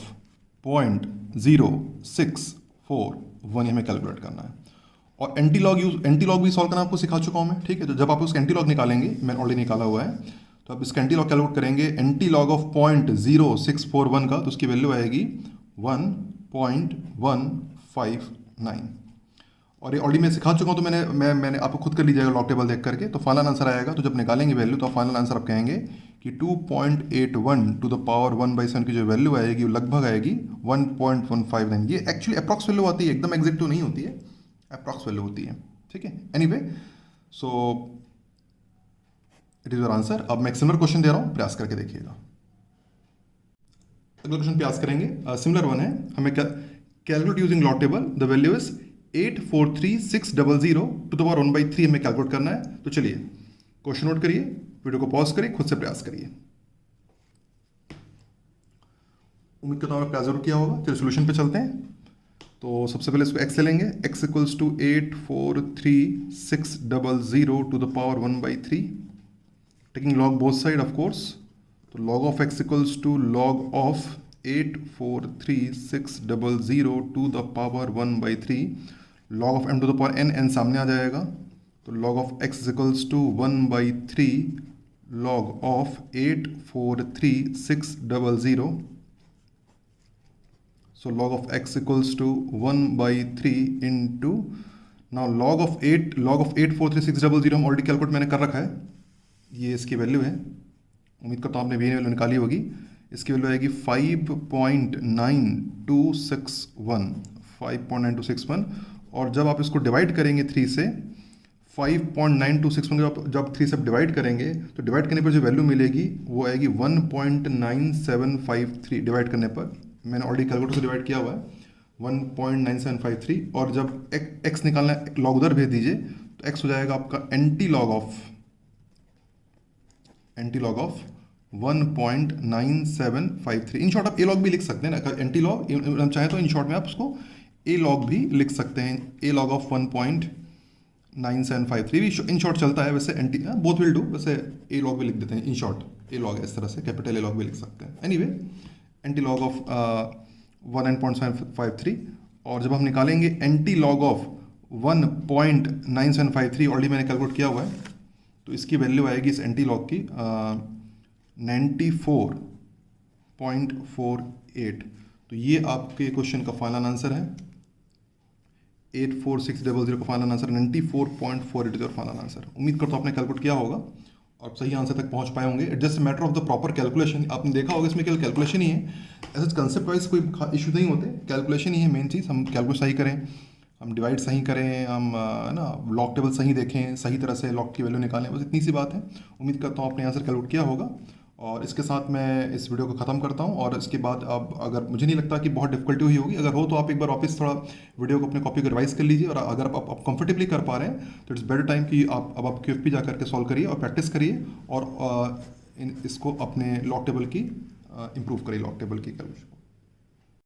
0.0641 हमें कैलकुलेट करना है। और एंटी लॉग भी सॉल्व करना आपको सिखा चुका हूँ मैं, ठीक है। तो जब आप उसका एंटी लॉग निकालेंगे, मैंने ऑलरेडी निकाला हुआ है, तो आप इसका एंटी लॉग कैलकुलेट करेंगे एंटी लॉग ऑफ 0.0641 का, तो उसकी वैल्यू आएगी 1.159। और ये ऑलरेडी मैं सिखा चुका हूँ तो मैंने आपको खुद कर लीजिएगा लॉग टेबल देख करके, तो फाइनल आंसर आएगा। तो जब निकालेंगे वैल्यू तो फाइनल आंसर आप कहेंगे कि 2.81 टू द पावर 1/7 की जो वैल्यू आएगी वो लगभग आएगी 1.159। ये एक्चुअली अप्रॉक्स वैल्यू आती है, एकदम एग्जैक्ट तो नहीं होती है, अप्रॉक्स वैल्यू होती है, ठीक है। Anyway, so it is your answer. अब मैं एक सिमिलर क्वेश्चन दे रहा हूँ, प्रयास करके देखिएगा। अगला क्वेश्चन प्रयास करेंगे, सिमिलर वन है। हमें calculate using log table the value is 843600 to the power 1/3 हमें कैलकुलेट करना है। तो चलिए क्वेश्चन नोट करिए, वीडियो को पॉज करिए, खुद से प्रयास करिए। उम्मीद करता हूँ आपने प्रयास जरूर किया होगा। चलिए सोल्यूशन पे चलते हैं। तो सबसे पहले इसको x ले लेंगे, x equals to 843600 to the power 1/3, taking log both side of course। तो log of x equals to log of 843600 to the power 1/3, log of m to the power n सामने आ जाएगा, तो log of x equals to 1/3 log of 843600। So log of x equals to 1/3 into, now log of 843600 हम already calculate मैंने कर रखा है, ये इसकी वैल्यू है। उम्मीद करता हूँ आपने भी वैल्यू निकाली होगी। इसकी वैल्यू आएगी 5.9261। और जब आप इसको डिवाइड करेंगे 3 से, 5.9261 जब 3 से डिवाइड करेंगे तो डिवाइड करने पर जो वैल्यू मिलेगी वो आएगी 1.9753 डिवाइड करने पर। मैंने ऑलरेडी कैलकुलेटर से डिवाइड किया हुआ है 1.9753। और जब x निकालना है लॉग उधर भेज दीजिए तो x हो जाएगा आपका anti log of 1.9753। In short आप ए लॉग भी लिख सकते हैं ना, एंटी लॉग हम चाहें तो इन शॉर्ट में आप उसको ए लॉग भी लिख सकते हैं, ए लॉग ऑफ 1.9753 भी इन शॉर्ट चलता है वैसे, एंटी बोथ विल डू, वैसे ए लॉग भी लिख देते हैं इन शॉर्ट, ए लॉग इस तरह से कैपिटल ए लॉग भी लिख सकते हैं। Anyway, anti log of 1.753। और जब हम निकालेंगे एंटी लॉग ऑफ 1.9753, ऑलरेडी मैंने कैलकुलेट किया हुआ है, तो इसकी वैल्यू आएगी इस एंटी लॉग की 94.48। तो ये आपके क्वेश्चन का फाइनल आंसर है। 843600 का फाइनल आंसर 94.48 और फाइनल आंसर। उम्मीद करता हूँ आपने कैलकुलेट किया होगा और सही आंसर तक पहुंच पाए होंगे। It just matter of the proper calculation. आपने देखा होगा इसमें केवल कैलकुलेशन ही है, ऐसा कंसेप्ट वाइज कोई इशू नहीं होते, कैलकुलेशन ही है मेन चीज़। हम कैलकुलेट सही करें, हम डिवाइड सही करें, हम ना लॉग टेबल सही देखें, सही तरह से लॉग की वैल्यू निकालें, बस इतनी सी बात है। उम्मीद करता हूँ आपने आंसर कैलकुलेट किया होगा। और इसके साथ मैं इस वीडियो को ख़त्म करता हूँ। और इसके बाद अब अगर मुझे नहीं लगता कि बहुत डिफिकल्टी हुई होगी, अगर हो तो आप एक बार वापस थोड़ा वीडियो को अपने कॉपी को रिवाइज कर लीजिए। और अगर आप कंफर्टेबली कर पा रहे हैं तो इट्स बेटर टाइम कि आप QFP जा करके सॉल्व करिए और प्रैक्टिस करिए और इसको अपने लॉग टेबल की इम्प्रूव करिए, लॉग टेबल की कैलकुलेशन।